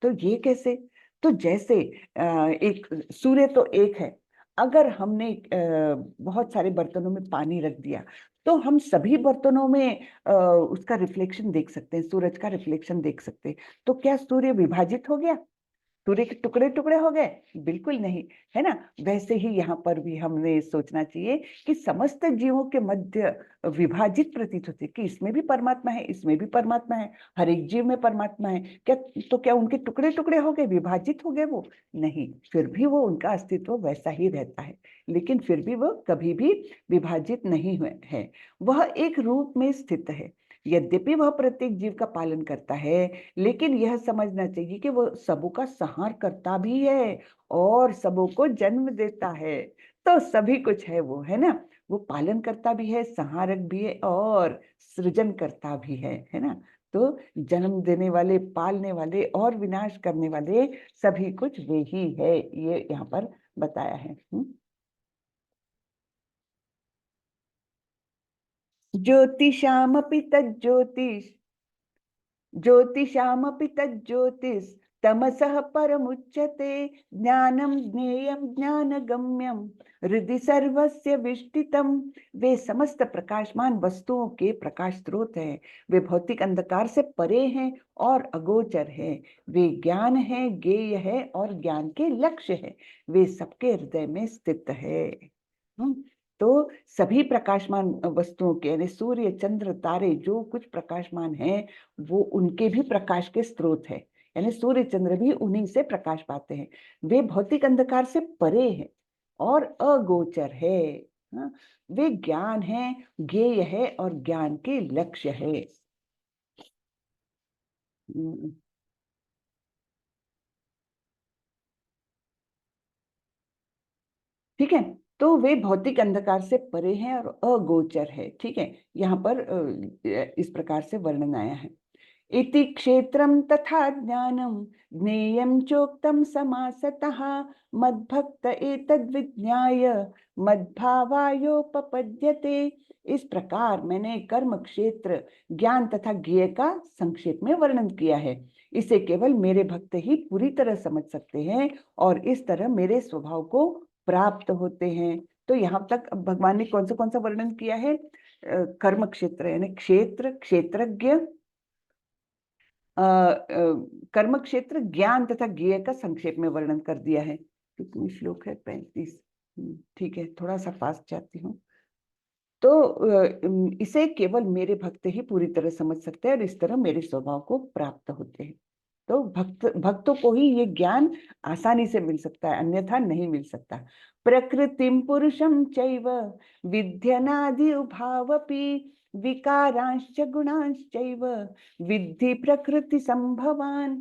Speaker 1: तो ये कैसे? तो जैसे एक सूर्य तो एक है, अगर हमने बहुत सारे बर्तनों में पानी रख दिया तो हम सभी बर्तनों में उसका रिफ्लेक्शन देख सकते हैं, सूरज का रिफ्लेक्शन देख सकते हैं। तो क्या सूर्य विभाजित हो गया? सूर्य के टुकड़े टुकड़े हो गए? बिल्कुल नहीं, है ना। वैसे ही यहाँ पर भी हमने सोचना चाहिए कि समस्त जीवों के मध्य विभाजित प्रतीत होते, कि इसमें भी परमात्मा है, इसमें भी परमात्मा है, हर एक जीव में परमात्मा है। क्या तो क्या उनके टुकड़े टुकड़े हो गए, विभाजित हो गए? वो नहीं, फिर भी वो उनका अस्तित्व वैसा ही रहता है, लेकिन फिर भी वो कभी भी विभाजित नहीं हुए है, वह एक रूप में स्थित है। यद्यपि वह प्रत्येक जीव का पालन करता है, लेकिन यह समझना चाहिए कि वो सबों का संहार करता भी है और सबों को जन्म देता है। तो सभी कुछ है वो, है ना, वो पालन करता भी है, संहारक भी है और सृजन करता भी है ना। तो जन्म देने वाले, पालने वाले और विनाश करने वाले सभी कुछ वे ही है, ये यहाँ पर बताया है। ज्योतिषामपि तज्ज्योतिष, ज्योतिषामपि तज्ज्योतिष तमसः परमुच्यते ज्ञानम ज्ञेयं ज्ञानगम्यम हृदि सर्वस्य विष्टितम। वे समस्त प्रकाशमान वस्तुओं के प्रकाश स्रोत है। वे भौतिक अंधकार से परे हैं और अगोचर है। वे ज्ञान है, ज्ञेय है और ज्ञान के लक्ष्य है। वे सबके हृदय में स्थित है। तो सभी प्रकाशमान वस्तुओं के यानी सूर्य, चंद्र, तारे जो कुछ प्रकाशमान हैं वो उनके भी प्रकाश के स्रोत है। यानी सूर्य चंद्र भी उन्हीं से प्रकाश पाते हैं। वे भौतिक अंधकार से परे हैं और अगोचर है। हाँ, वे ज्ञान है, ज्ञेय है और ज्ञान के लक्ष्य है। ठीक है, तो वे भौतिक अंधकार से परे हैं और अगोचर है। ठीक है, यहाँ पर इस प्रकार से वर्णन आया है। इति क्षेत्रं तथा ज्ञानं ज्ञेयं चोक्तं समासतः मद्भक्त एतद्विज्ञाय मद्भावायोपपद्यते। इस प्रकार मैंने कर्म, क्षेत्र, ज्ञान तथा ज्ञेय का संक्षेप में वर्णन किया है। इसे केवल मेरे भक्त ही पूरी तरह समझ सकते हैं और इस तरह मेरे स्वभाव को प्राप्त होते हैं। तो यहाँ तक भगवान ने कौन सा वर्णन किया है? कर्म क्षेत्र यानी क्षेत्र, क्षेत्रज्ञ, कर्म क्षेत्र, ज्ञान तथा ज्ञेय का संक्षेप में वर्णन कर दिया है। कितनी श्लोक है? 35। ठीक है, थोड़ा सा फास्ट जाती हूँ। तो इसे केवल मेरे भक्त ही पूरी तरह समझ सकते हैं और इस तरह मेरे स्वभाव को प्राप्त होते हैं। तो भक्तों को ही ये ज्ञान आसानी से मिल सकता है, अन्यथा नहीं मिल सकता। प्रकृतिम पुरुषम चैव विद्यनादि उभावपि विकारांश्च गुणांश्चैव विद्धि प्रकृति संभवान।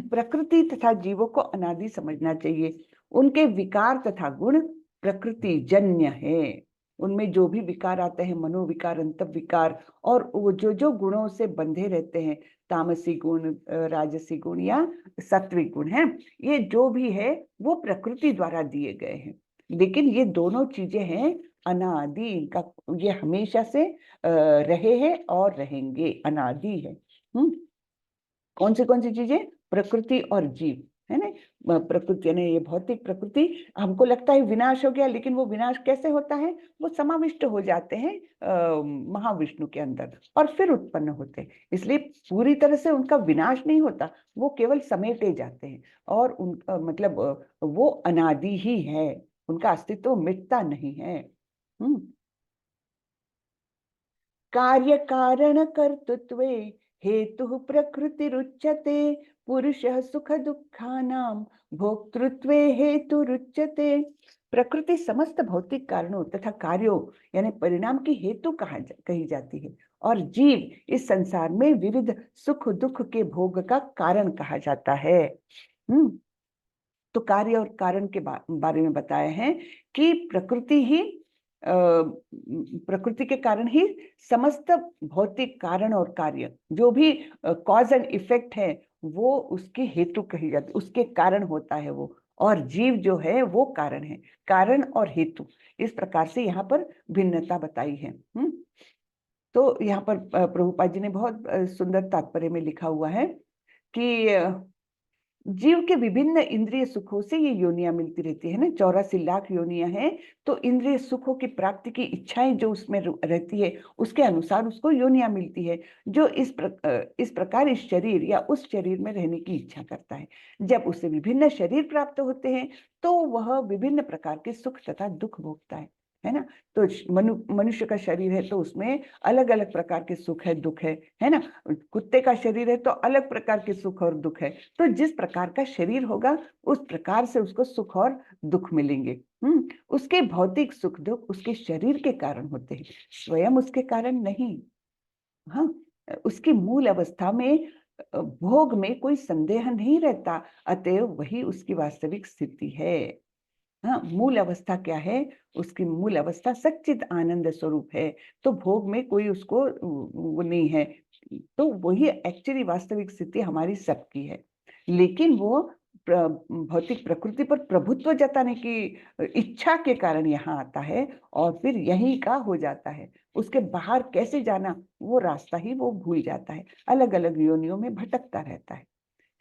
Speaker 1: प्रकृति तथा जीवों को अनादि समझना चाहिए। उनके विकार तथा गुण प्रकृति जन्य है। उनमें जो भी विकार आते हैं, मनोविकार, अंतःविकार, और वो जो जो गुणों से बंधे रहते हैं, तामसी गुण, राजसी गुण या सात्विक गुण है, ये जो भी है वो प्रकृति द्वारा दिए गए हैं। लेकिन ये दोनों चीजें हैं अनादि, इनका ये हमेशा से रहे हैं और रहेंगे, अनादि है। कौन सी चीजें? प्रकृति और जीव, है ना। प्रकृति यानी ये भौतिक प्रकृति, हमको लगता है विनाश हो गया, लेकिन वो विनाश कैसे होता है? वो समाविष्ट हो जाते हैं महाविष्णु के अंदर और फिर उत्पन्न होते हैं। इसलिए पूरी तरह से उनका विनाश नहीं होता, वो केवल समेटे जाते हैं और मतलब वो अनादि ही है, उनका अस्तित्व मिटता नहीं है। कार्य कारण कर्तृत्वे हेतु प्रकृतिरुच्यते पुरुषः सुख दुःखानां भोक्तृत्वे हेतुरुच्यते। प्रकृति समस्त भौतिक कारणों तथा कार्यों यानी परिणाम की हेतु कही जाती है और जीव इस संसार में विविध सुख दुख के भोग का कारण कहा जाता है। तो कार्य और कारण के बारे में बताया है कि प्रकृति के कारण ही समस्त भौतिक कारण और कार्य, जो भी कॉज एंड इफेक्ट है, वो उसकी हेतु कही जाती, उसके कारण होता है वो, और जीव जो है वो कारण है। कारण और हेतु, इस प्रकार से यहाँ पर भिन्नता बताई है। तो यहाँ पर प्रभुपाद जी ने बहुत सुंदर तात्पर्य में लिखा हुआ है कि जीव के विभिन्न इंद्रिय सुखों से ये योनियां मिलती रहती है ना। 84 लाख योनियां हैं, तो इंद्रिय सुखों की प्राप्ति की इच्छाएं जो उसमें रहती है, उसके अनुसार उसको योनियां मिलती है, जो इस प्रकार इस शरीर या उस शरीर में रहने की इच्छा करता है। जब उसे विभिन्न शरीर प्राप्त होते हैं तो वह विभिन्न प्रकार के सुख तथा दुख भोगता है ना। तो मनुष्य का शरीर है तो उसमें अलग अलग प्रकार के सुख है, दुख है ना। कुत्ते का शरीर है तो अलग प्रकार के सुख और दुख है। तो जिस प्रकार का शरीर होगा उस प्रकार से उसको सुख और दुख मिलेंगे। उसके भौतिक सुख दुख उसके शरीर के कारण होते हैं, स्वयं उसके कारण नहीं। हाँ, उसकी मूल अवस्था में भोग में कोई संदेह नहीं रहता, अतएव वही उसकी वास्तविक स्थिति है। हाँ, मूल अवस्था क्या है? उसकी मूल अवस्था सच्चिद आनंद स्वरूप है। तो भोग में कोई उसको वो नहीं है। तो वही एक्चुअली वास्तविक स्थिति हमारी सबकी है। लेकिन वो भौतिक प्रकृति पर प्रभुत्व जताने की इच्छा के कारण यहाँ आता है और फिर यहीं का हो जाता है। उसके बाहर कैसे जाना, वो रास्ता ही वो भूल जाता है, अलग अलग योनियों में भटकता रहता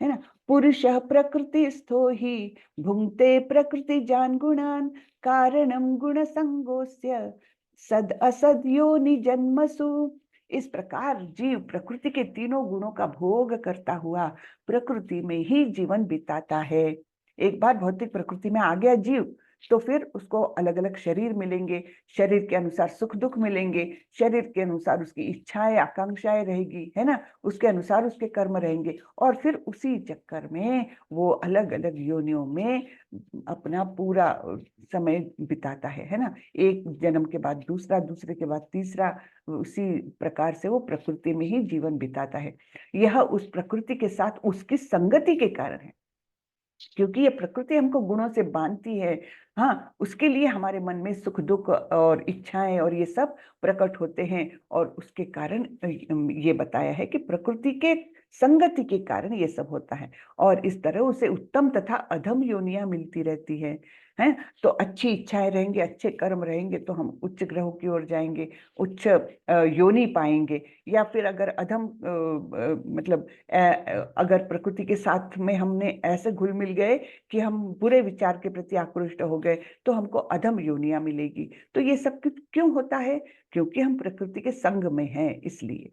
Speaker 1: है ना। पुरुषः प्रकृतिस्थो हि भुङ्क्ते प्रकृतिजान् गुणान् कारणं गुणसंगोस्य सद असद योनि जन्मसु। इस प्रकार जीव प्रकृति के तीनों गुणों का भोग करता हुआ प्रकृति में ही जीवन बिताता है। एक बार भौतिक प्रकृति में आ गया जीव तो फिर उसको अलग अलग शरीर मिलेंगे, शरीर के अनुसार सुख दुख मिलेंगे, शरीर के अनुसार उसकी इच्छाएं आकांक्षाएं रहेगी, है ना, उसके अनुसार उसके कर्म रहेंगे और फिर उसी चक्कर में वो अलग अलग योनियों में अपना पूरा समय बिताता है ना। एक जन्म के बाद दूसरा, दूसरे के बाद तीसरा, उसी प्रकार से वो प्रकृति में ही जीवन बिताता है। यह उस प्रकृति के साथ उसकी संगति के कारण है, क्योंकि ये प्रकृति हमको गुणों से बांधती है। हाँ, उसके लिए हमारे मन में सुख दुख और इच्छाएं और ये सब प्रकट होते हैं और उसके कारण ये बताया है कि प्रकृति के संगति के कारण ये सब होता है और इस तरह उसे उत्तम तथा अधम योनियां मिलती रहती हैं। तो अच्छी इच्छाएं रहेंगे, अच्छे कर्म रहेंगे तो हम उच्च ग्रहों की ओर जाएंगे, उच्च योनि पाएंगे। या फिर अगर अधम मतलब अगर प्रकृति के साथ में हमने ऐसे घुल मिल गए कि हम बुरे विचार के प्रति आकृष्ट हो गए तो हमको अधम योनियां मिलेगी। तो ये सब क्यों होता है? क्योंकि हम प्रकृति के संग में हैं, इसलिए।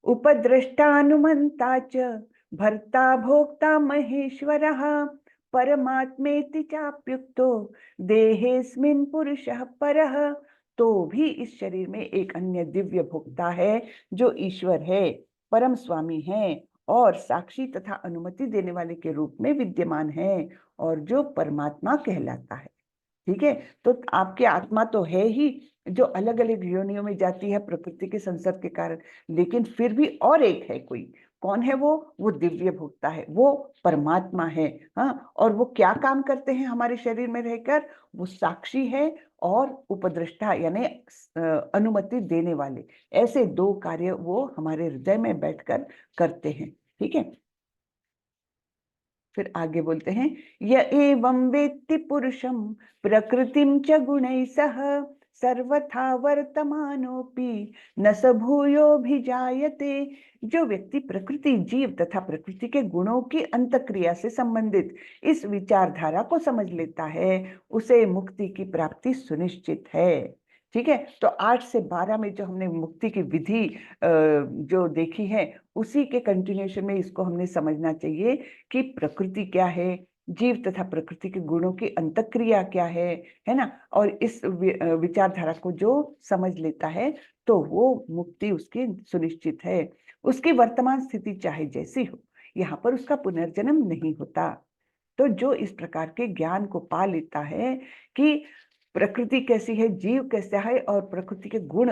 Speaker 1: उपद्रष्टानुमंता च भर्ता भोक्ता महेश्वरः परमात्मेति चाप्युक्तो देहेस्मिन् पुरुषः परः। तो भी इस शरीर में एक अन्य दिव्य भोक्ता है जो ईश्वर है, परम स्वामी है और साक्षी तथा अनुमति देने वाले के रूप में विद्यमान है और जो परमात्मा कहलाता है। ठीक है, तो आपकी आत्मा तो है ही जो अलग अलग योनियों में जाती है प्रकृति के संसर्ग के कारण, लेकिन फिर भी और एक है कोई। कौन है वो दिव्य भोक्ता है, वो परमात्मा है। हाँ, और वो क्या काम करते हैं हमारे शरीर में रहकर? वो साक्षी है और उपद्रष्टा यानी अनुमति देने वाले। ऐसे दो कार्य वो हमारे हृदय में बैठकर करते हैं। ठीक है, फिर आगे बोलते हैं, य एवं वेत्ति पुरुषं प्रकृतिं च गुणैः सह सर्वथा वर्तमानोपि न स भूयोभिजायते। जो व्यक्ति प्रकृति, जीव तथा प्रकृति के गुणों की अंतक्रिया से संबंधित इस विचारधारा को समझ लेता है उसे मुक्ति की प्राप्ति सुनिश्चित है। ठीक है, तो 8 से 12 में जो हमने मुक्ति की विधि जो देखी है उसी के कंटिन्यूएशन में इसको हमने समझना चाहिए कि प्रकृति क्या है, जीव तथा प्रकृति के गुणों की अंतक्रिया क्या है ना। और इस विचारधारा को जो समझ लेता है तो वो मुक्ति उसकी सुनिश्चित है। उसकी वर्तमान स्थिति चाहे जैसी हो, यहाँ पर उसका पुनर्जन्म नहीं होता। तो जो इस प्रकार के ज्ञान को पा लेता है कि प्रकृति कैसी है, जीव कैसा है और प्रकृति के गुण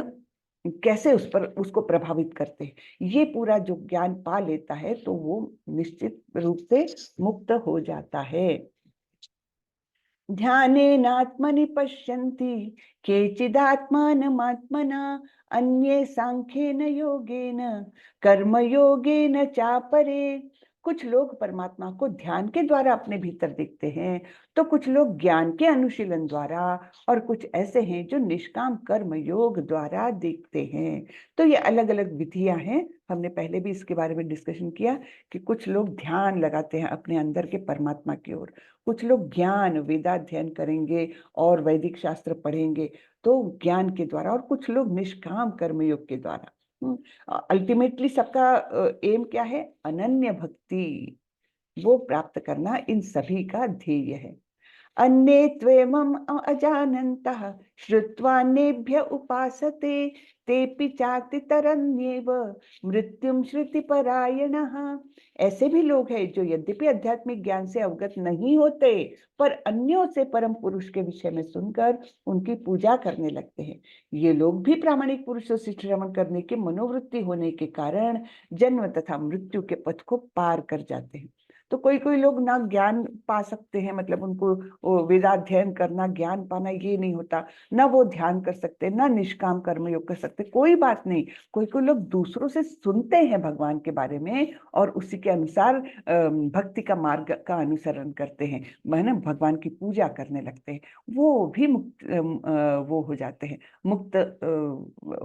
Speaker 1: कैसे उस पर उसको प्रभावित करते हैं, ये पूरा जो ज्ञान पा लेता है तो वो निश्चित रूप से मुक्त हो जाता है। ध्यानेनात्मनि पश्यन्ति केचिदात्मानमात्मना अन्ये सांख्येन योगेन कर्मयोगेन चापरे। कुछ लोग परमात्मा को ध्यान के द्वारा अपने भीतर देखते हैं, तो कुछ लोग ज्ञान के अनुशीलन द्वारा और कुछ ऐसे हैं जो निष्काम कर्म योग द्वारा देखते हैं। तो ये अलग अलग विधियां हैं। हमने पहले भी इसके बारे में डिस्कशन किया कि कुछ लोग ध्यान लगाते हैं अपने अंदर के परमात्मा की ओर, कुछ लोग ज्ञान वेदाध्ययन करेंगे और वैदिक शास्त्र पढ़ेंगे तो ज्ञान के द्वारा, और कुछ लोग निष्काम कर्मयोग के द्वारा। अल्टीमेटली सबका एम क्या है? अनन्य भक्ति, वो प्राप्त करना इन सभी का ध्येय है। अन्ये त्वेमम् अजानन्तः श्रुत्वान्येभ्य उपासते तेपि चातितरन्येव मृत्युं श्रुतिपरायणः। ऐसे भी लोग हैं जो यद्यपि आध्यात्मिक ज्ञान से अवगत नहीं होते पर अन्यों से परम पुरुष के विषय में सुनकर उनकी पूजा करने लगते हैं। ये लोग भी प्रामाणिक पुरुषों से श्रवण करने की मनोवृत्ति होने के कारण जन्म तथा मृत्यु के पथ को पार कर जाते हैं। तो कोई कोई लोग ना ज्ञान पा सकते हैं, मतलब उनको वेदाध्ययन करना, ज्ञान पाना ये नहीं होता, ना वो ध्यान कर सकते, ना निष्काम कर्मयोग कर सकते, कोई बात नहीं। कोई कोई लोग दूसरों से सुनते हैं भगवान के बारे में और उसी के अनुसार भक्ति का मार्ग का अनुसरण करते हैं, माने भगवान की पूजा करने लगते हैं, वो भी मुक्त वो हो जाते हैं, मुक्त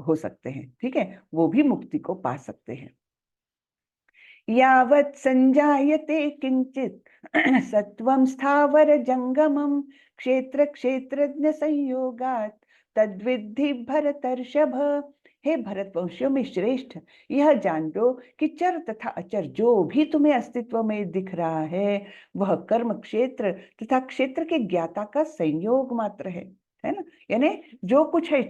Speaker 1: हो सकते हैं। ठीक है, वो भी मुक्ति को पा सकते हैं। यावत् संजायते किंचित सत्वं स्थावर जंगमम क्षेत्र क्षेत्रज्ञ संयोगात तद्विद्धि भरतर्षभ। हे भरतवंशियों में श्रेष्ठ, यह जान लो कि चर तथा अचर जो भी तुम्हें अस्तित्व में दिख रहा है वह कर्म क्षेत्र तथा क्षेत्र के ज्ञाता का संयोग मात्र है ना। यानी जो कुछ है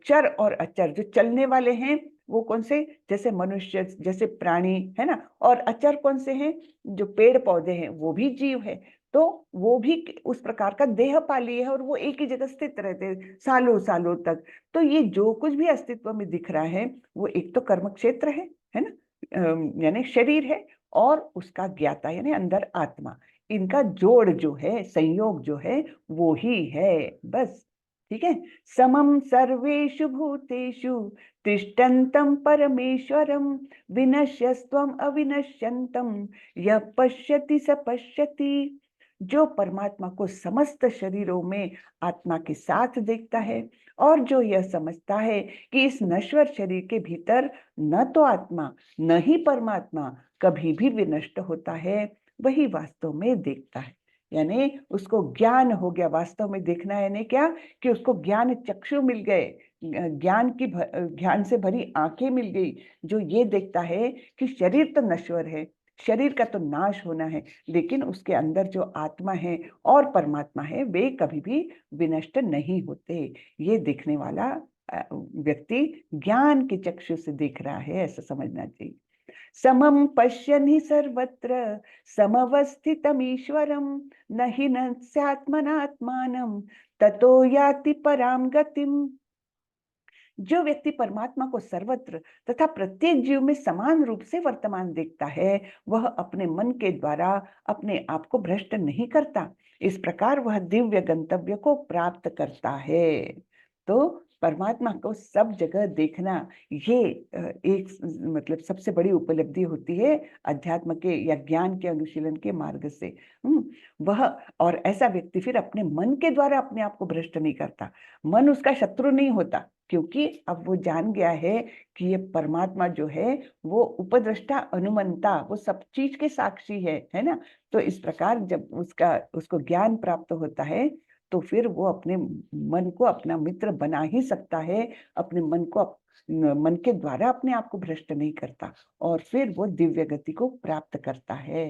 Speaker 1: चर और अचर, जो चलने वाले हैं वो कौन से, जैसे मनुष्य, जैसे प्राणी, है ना। और अचर कौन से हैं, जो पेड़ पौधे हैं वो भी जीव है। तो वो भी उस प्रकार का देह पाली है और वो एक ही जगह स्थित रहते हैं सालों सालों तक। तो ये जो कुछ भी अस्तित्व में दिख रहा है वो एक तो कर्म क्षेत्र है ना, यानी शरीर है, और उसका ज्ञाता यानी अंदर आत्मा, इनका जोड़ जो है, संयोग जो है वो ही है, बस। ठीक है। समम सर्वेषु भूतेषु तिष्ठन्तं परमेश्वरं विनश्यस्त्वम् अविनश्यन्तं यः पश्यति स पश्यति। जो परमात्मा को समस्त शरीरों में आत्मा के साथ देखता है और जो यह समझता है कि इस नश्वर शरीर के भीतर न तो आत्मा न ही परमात्मा कभी भी विनष्ट होता है, वही वास्तव में देखता है। यानी उसको ज्ञान हो गया, वास्तव में देखना है यानी क्या, कि उसको ज्ञान चक्षु मिल गए, ज्ञान से भरी आंखें मिल गई, जो ये देखता है कि शरीर तो नश्वर है, शरीर का तो नाश होना है, लेकिन उसके अंदर जो आत्मा है और परमात्मा है वे कभी भी विनष्ट नहीं होते। ये देखने वाला व्यक्ति ज्ञान के चक्षु से देख रहा है, ऐसा समझना चाहिए। समम पश्यन् हि सर्वत्र समवस्थितमीश्वरं न हि नस्यात्मनात्मानं ततो याति पराम गतिम। जो व्यक्ति परमात्मा को सर्वत्र तथा प्रत्येक जीव में समान रूप से वर्तमान देखता है वह अपने मन के द्वारा अपने आप को भ्रष्ट नहीं करता, इस प्रकार वह दिव्य गंतव्य को प्राप्त करता है। तो परमात्मा को सब जगह देखना ये एक मतलब सबसे बड़ी उपलब्धि होती है अध्यात्म के या ज्ञान के अनुशीलन के मार्ग से। वह, और ऐसा व्यक्ति फिर अपने मन के द्वारा अपने आप को भ्रष्ट नहीं करता, मन उसका शत्रु नहीं होता, क्योंकि अब वो जान गया है कि ये परमात्मा जो है वो उपद्रष्टा अनुमंता, वो सब चीज के साक्षी है ना। तो इस प्रकार जब उसको ज्ञान प्राप्त होता है तो फिर वो अपने मन को अपना मित्र बना ही सकता है, अपने मन के द्वारा अपने आप को भ्रष्ट नहीं करता, और फिर वो दिव्य गति को प्राप्त करता है।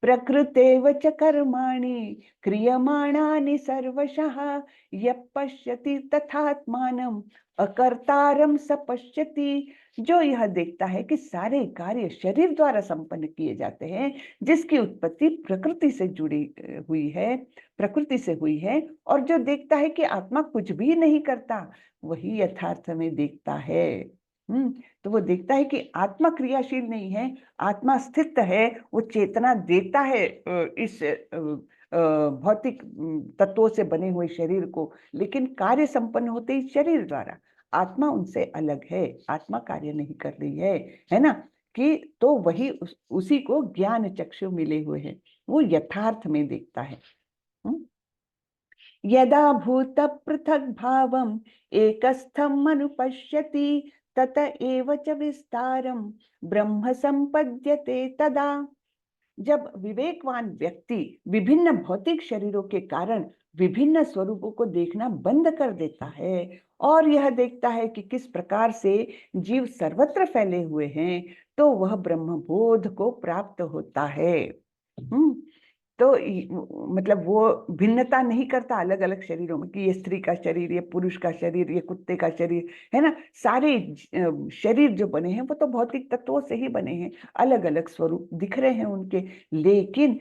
Speaker 1: प्रकृतेव च कर्माणि क्रियमाणानि सर्वशः यः पश्यति तथात्मानं अकर्तारं स पश्यति। जो यह देखता है कि सारे कार्य शरीर द्वारा संपन्न किए जाते हैं, जिसकी उत्पत्ति प्रकृति से जुड़ी हुई है, प्रकृति से हुई है, और जो देखता है कि आत्मा कुछ भी नहीं करता, वही यथार्थ में देखता है। तो वो देखता है कि आत्मा क्रियाशील नहीं है, आत्मा स्थित है, वो चेतना देता है इस भौतिक तत्वों से बने हुए शरीर को, लेकिन कार्य संपन्न होते ही शरीर द्वारा, आत्मा उनसे अलग है, आत्मा कार्य नहीं कर रही है ना। कि तो वही उसी को ज्ञान चक्षु मिले हुए हैं, वो यथार्थ में देखता है। यदा भूत पृथक भावम एकस्थम अनुपश्यति तत एव च विस्तारम ब्रह्म संपद्यते तदा। जब विवेकवान व्यक्ति विभिन्न भौतिक शरीरों के कारण विभिन्न स्वरूपों को देखना बंद कर देता है और यह देखता है कि किस प्रकार से जीव सर्वत्र फैले हुए हैं, तो वह ब्रह्मबोध को प्राप्त होता है। तो मतलब वो भिन्नता नहीं करता अलग अलग शरीरों में कि ये स्त्री का शरीर, ये पुरुष का शरीर, ये कुत्ते का शरीर, है ना। सारे शरीर जो बने हैं वो तो भौतिक तत्वों से ही बने हैं, अलग अलग स्वरूप दिख रहे हैं उनके, लेकिन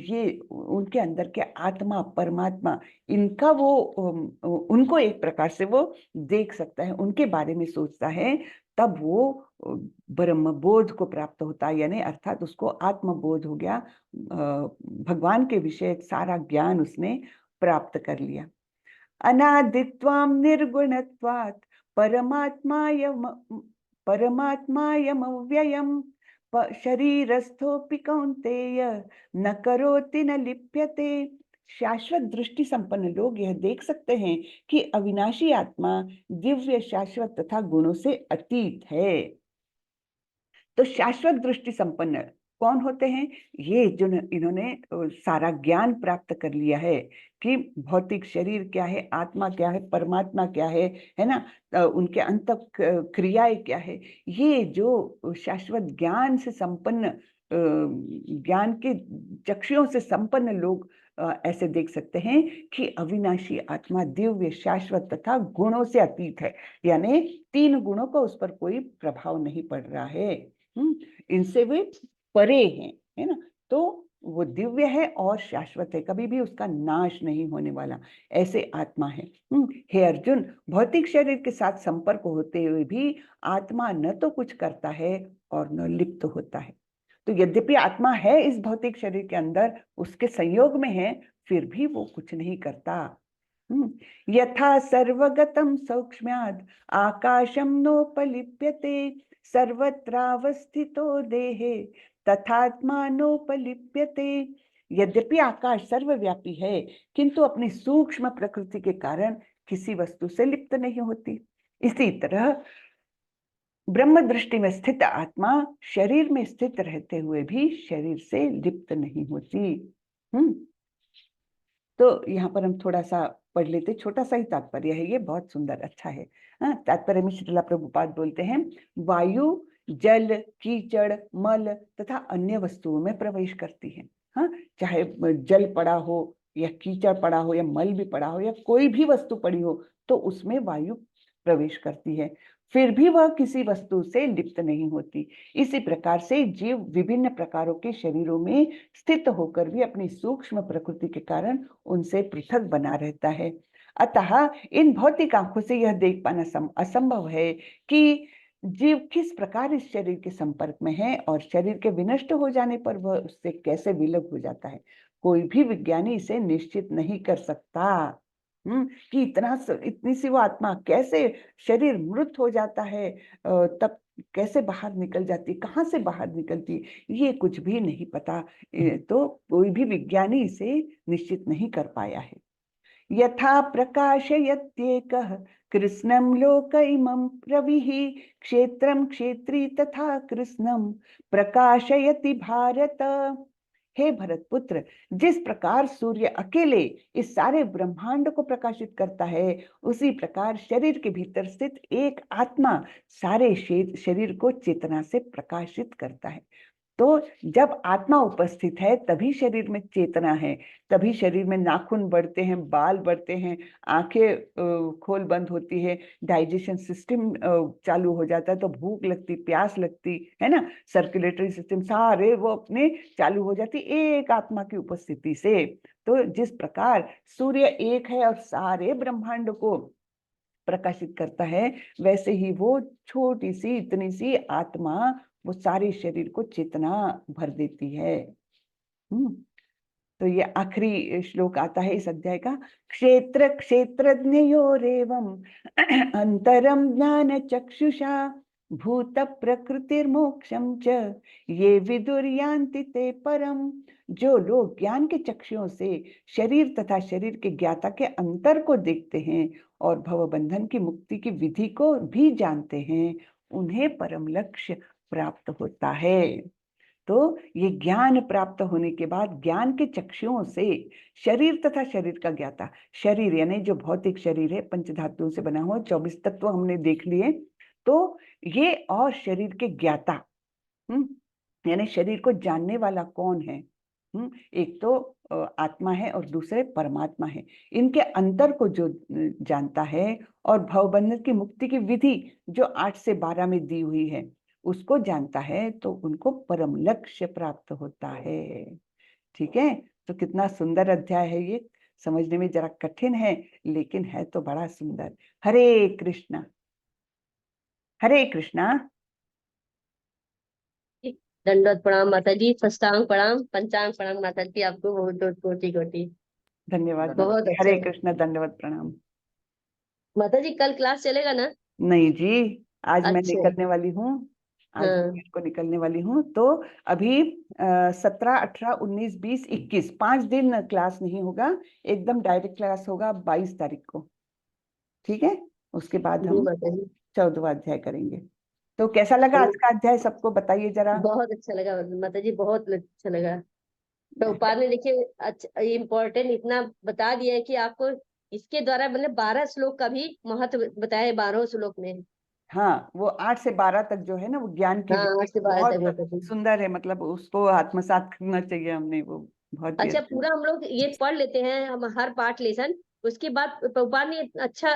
Speaker 1: ये उनके अंदर के आत्मा परमात्मा, इनका वो उनको एक प्रकार से वो देख सकता है, उनके बारे में सोचता है, तब वो ब्रह्म बोध को प्राप्त होता है, यानी अर्थात उसको आत्मबोध हो गया, भगवान के विषय सारा ज्ञान उसने प्राप्त कर लिया। अनादित्वाम निर्गुणत्वात् परमात्मायम अव्ययम् शरीरस्थोऽपि कौन्तेय न करोति न लिप्यते। शाश्वत दृष्टि संपन्न लोग यह देख सकते हैं कि अविनाशी आत्मा दिव्य शाश्वत तथा गुणों से अतीत है। तो शाश्वत दृष्टि संपन्न कौन होते हैं? ये जो इन्होंने सारा ज्ञान प्राप्त कर लिया है कि भौतिक शरीर क्या है, आत्मा क्या है, परमात्मा क्या है ना, उनके अंत क्रियाएं क्या है। ये जो शाश्वत ज्ञान से संपन्न, ज्ञान के चक्षुओं से संपन्न लोग ऐसे देख सकते हैं कि अविनाशी आत्मा दिव्य, शाश्वत तथा गुणों से अतीत है। यानी 3 गुणों का उस पर कोई प्रभाव नहीं पड़ रहा है। इनसे वे परे हैं, है ना। तो वो दिव्य है और शाश्वत है, कभी भी उसका नाश नहीं होने वाला, ऐसे आत्मा है। हे अर्जुन, भौतिक शरीर के साथ संपर्क होते हुए भी आत्मा न तो कुछ करता है और न लिप्त होता है। तो यद्यपि आत्मा है इस भौतिक शरीर के अंदर, उसके संयोग में है, फिर भी वो कुछ नहीं करता। यथा सर्वगतं सौक्ष्म्याद् आकाशं नोपलिप्यते सर्वत्रावस्थितो देहे तथात्मानोपलिप्यते। यद्यपि आकाश सर्वव्यापी है, किंतु अपनी सूक्ष्म प्रकृति के कारण किसी वस्तु से लिप्त नहीं होती। इसी तरह ब्रह्म दृष्टि में स्थित आत्मा शरीर में स्थित रहते हुए भी शरीर से लिप्त नहीं होती। तो यहाँ पर हम थोड़ा सा पढ़ लेते, छोटा सा ही तात्पर्य है, ये बहुत सुंदर अच्छा है। तात्पर्य में श्रीला प्रभुपाद बोलते हैं, वायु जल, कीचड़, मल तथा अन्य वस्तुओं में प्रवेश करती है। हाँ, चाहे जल पड़ा हो या कीचड़ पड़ा हो या मल भी पड़ा हो या कोई भी वस्तु पड़ी हो, तो उसमें वायु प्रवेश करती है, फिर भी वह किसी वस्तु से लिप्त नहीं होती। इसी प्रकार से जीव विभिन्न प्रकारों के शरीरों में स्थित होकर भी अपनी सूक्ष्म प्रकृति के कारण उनसे पृथक बना रहता है। अतः इन भौतिक आंखों से यह देख पाना असंभव है कि जीव किस प्रकार इस शरीर के संपर्क में है और शरीर के विनष्ट हो जाने पर वह उससे कैसे विलग हो जाता है। कोई भी विज्ञानी इसे निश्चित नहीं कर सकता कि इतनी सी वो आत्मा कैसे, शरीर मृत हो जाता है तब कैसे बाहर निकल जाती, कहाँ से बाहर निकलती, ये कुछ भी नहीं पता। तो कोई भी विज्ञानी इसे निश्चित नहीं कर पाया है। यथा प्रकाशयत्येकः कृष्णं लोक इमं रविः क्षेत्रं क्षेत्री तथा कृष्णं प्रकाशयति भारत। हे भरतपुत्र, जिस प्रकार सूर्य अकेले इस सारे ब्रह्मांड को प्रकाशित करता है, उसी प्रकार शरीर के भीतर स्थित एक आत्मा सारे शरीर को चेतना से प्रकाशित करता है। तो जब आत्मा उपस्थित है तभी शरीर में चेतना है, तभी शरीर में नाखून बढ़ते हैं, बाल बढ़ते हैं, आंखें खोल बंद होती है, डाइजेशन सिस्टम चालू हो जाता है, तो भूख लगती, प्यास लगती है ना, सर्कुलेटरी सिस्टम सारे वो अपने चालू हो जाती एक आत्मा की उपस्थिति से। तो जिस प्रकार सूर्य एक है और सारे ब्रह्मांड को प्रकाशित करता है, वैसे ही वो छोटी सी इतनी सी आत्मा वो सारे शरीर को चेतना भर देती है। तो ये आखिरी श्लोक आता है इस अध्याय का। क्षेत्र क्षेत्रज्ञयोरेवम् अंतरम ज्ञान चक्षुषा भूत प्रकृतिर्मोक्षम च ये विदुर्यान्ति ते परम। जो लोग ज्ञान के चक्षुओं से शरीर तथा शरीर के ज्ञाता के अंतर को देखते हैं और भवबंधन की मुक्ति की विधि को भी जानते हैं, उन्हें परम लक्ष्य प्राप्त होता है। तो ये ज्ञान प्राप्त होने के बाद ज्ञान के चक्षुओं से शरीर तथा शरीर का ज्ञाता, शरीर यानी जो भौतिक शरीर है, पंचधातुओं से बना हुआ, 24 तत्व हमने देख लिए, तो ये और शरीर के ज्ञाता यानी शरीर को जानने वाला कौन है, एक तो आत्मा है और दूसरे परमात्मा है। इनके अंतर को जो जानता है और भवबंधन की मुक्ति की विधि जो 8 से 12 में दी हुई है उसको जानता है, तो उनको परम लक्ष्य प्राप्त होता है। ठीक है, तो कितना सुंदर अध्याय है ये, समझने में जरा कठिन है लेकिन है तो बड़ा सुंदर। हरे कृष्णा। हरे कृष्णा।
Speaker 2: दंडवत प्रणाम माता जी, साष्टांग प्रणाम, पंचांग प्रणाम माता जी, आपको बहुत बहुत कोटि कोटि
Speaker 1: धन्यवाद।
Speaker 2: बहुत अच्छा।
Speaker 1: हरे कृष्णा, दंडवत प्रणाम।
Speaker 2: माता जी कल क्लास चलेगा ना?
Speaker 1: नहीं जी, आज मैं
Speaker 2: अच्छा।
Speaker 1: निकलने वाली हूँ, आज
Speaker 2: हाँ।
Speaker 1: मैं को निकलने वाली हूँ। तो अभी 17, 18, 19, 20, 21 5 दिन क्लास नहीं होगा, एकदम डायरेक्ट क्लास होगा 22 तारीख को। ठीक है, उसके बाद
Speaker 2: जी
Speaker 1: हम
Speaker 2: माता जी।
Speaker 1: 14वां अध्याय करेंगे। तो कैसा लगा आज
Speaker 2: तो
Speaker 1: का अध्याय, सबको बताइए जरा।
Speaker 2: बहुत अच्छा लगा माता जी, बहुत अच्छा लगा। प्रभुपाद ने देखिए अच्छा इम्पोर्टेंट इतना बता दिया है कि आपको इसके द्वारा मतलब 12 श्लोक का भी महत्व बताया है 12 श्लोक में।
Speaker 1: हाँ, वो 8 से 12 तक जो है ना, वो ज्ञान की
Speaker 2: हाँ,
Speaker 1: विधि
Speaker 2: 8 से 12 तक
Speaker 1: बहुत
Speaker 2: माता जी।
Speaker 1: सुंदर है, मतलब उसको आत्मसात करना चाहिए हमने, वो बहुत ही
Speaker 2: अच्छा,
Speaker 1: अच्छा।
Speaker 2: पूरा हम लोग ये पढ़ लेते हैं हम हर पार्ट लेसन। उसके बाद प्रभुपाद ने अच्छा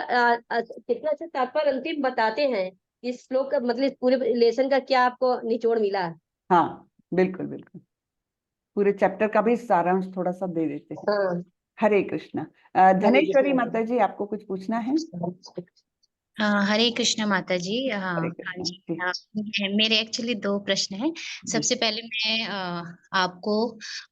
Speaker 2: कितना अच्छा तात्पर्य अंतिम बताते हैं इस श्लोक का, मतलब पूरे लेसन का क्या आपको निचोड़ मिला।
Speaker 1: हाँ, बिल्कुल बिल्कुल, पूरे चैप्टर का भी सारांश थोड़ा सा दे देते हैं।
Speaker 2: हाँ।
Speaker 1: हरे कृष्णा।
Speaker 2: हरे
Speaker 1: धनेश्वरी
Speaker 2: कृष्ण।
Speaker 1: माता जी, आपको कुछ पूछना है?
Speaker 3: हाँ, हरे कृष्ण माता जी। हाँ
Speaker 1: हरे
Speaker 3: हाँ
Speaker 1: कृष्णा
Speaker 3: जी।
Speaker 1: जी।
Speaker 3: हाँ, मेरे एक्चुअली 2 प्रश्न हैं।
Speaker 1: जी।
Speaker 3: सबसे पहले मैं आपको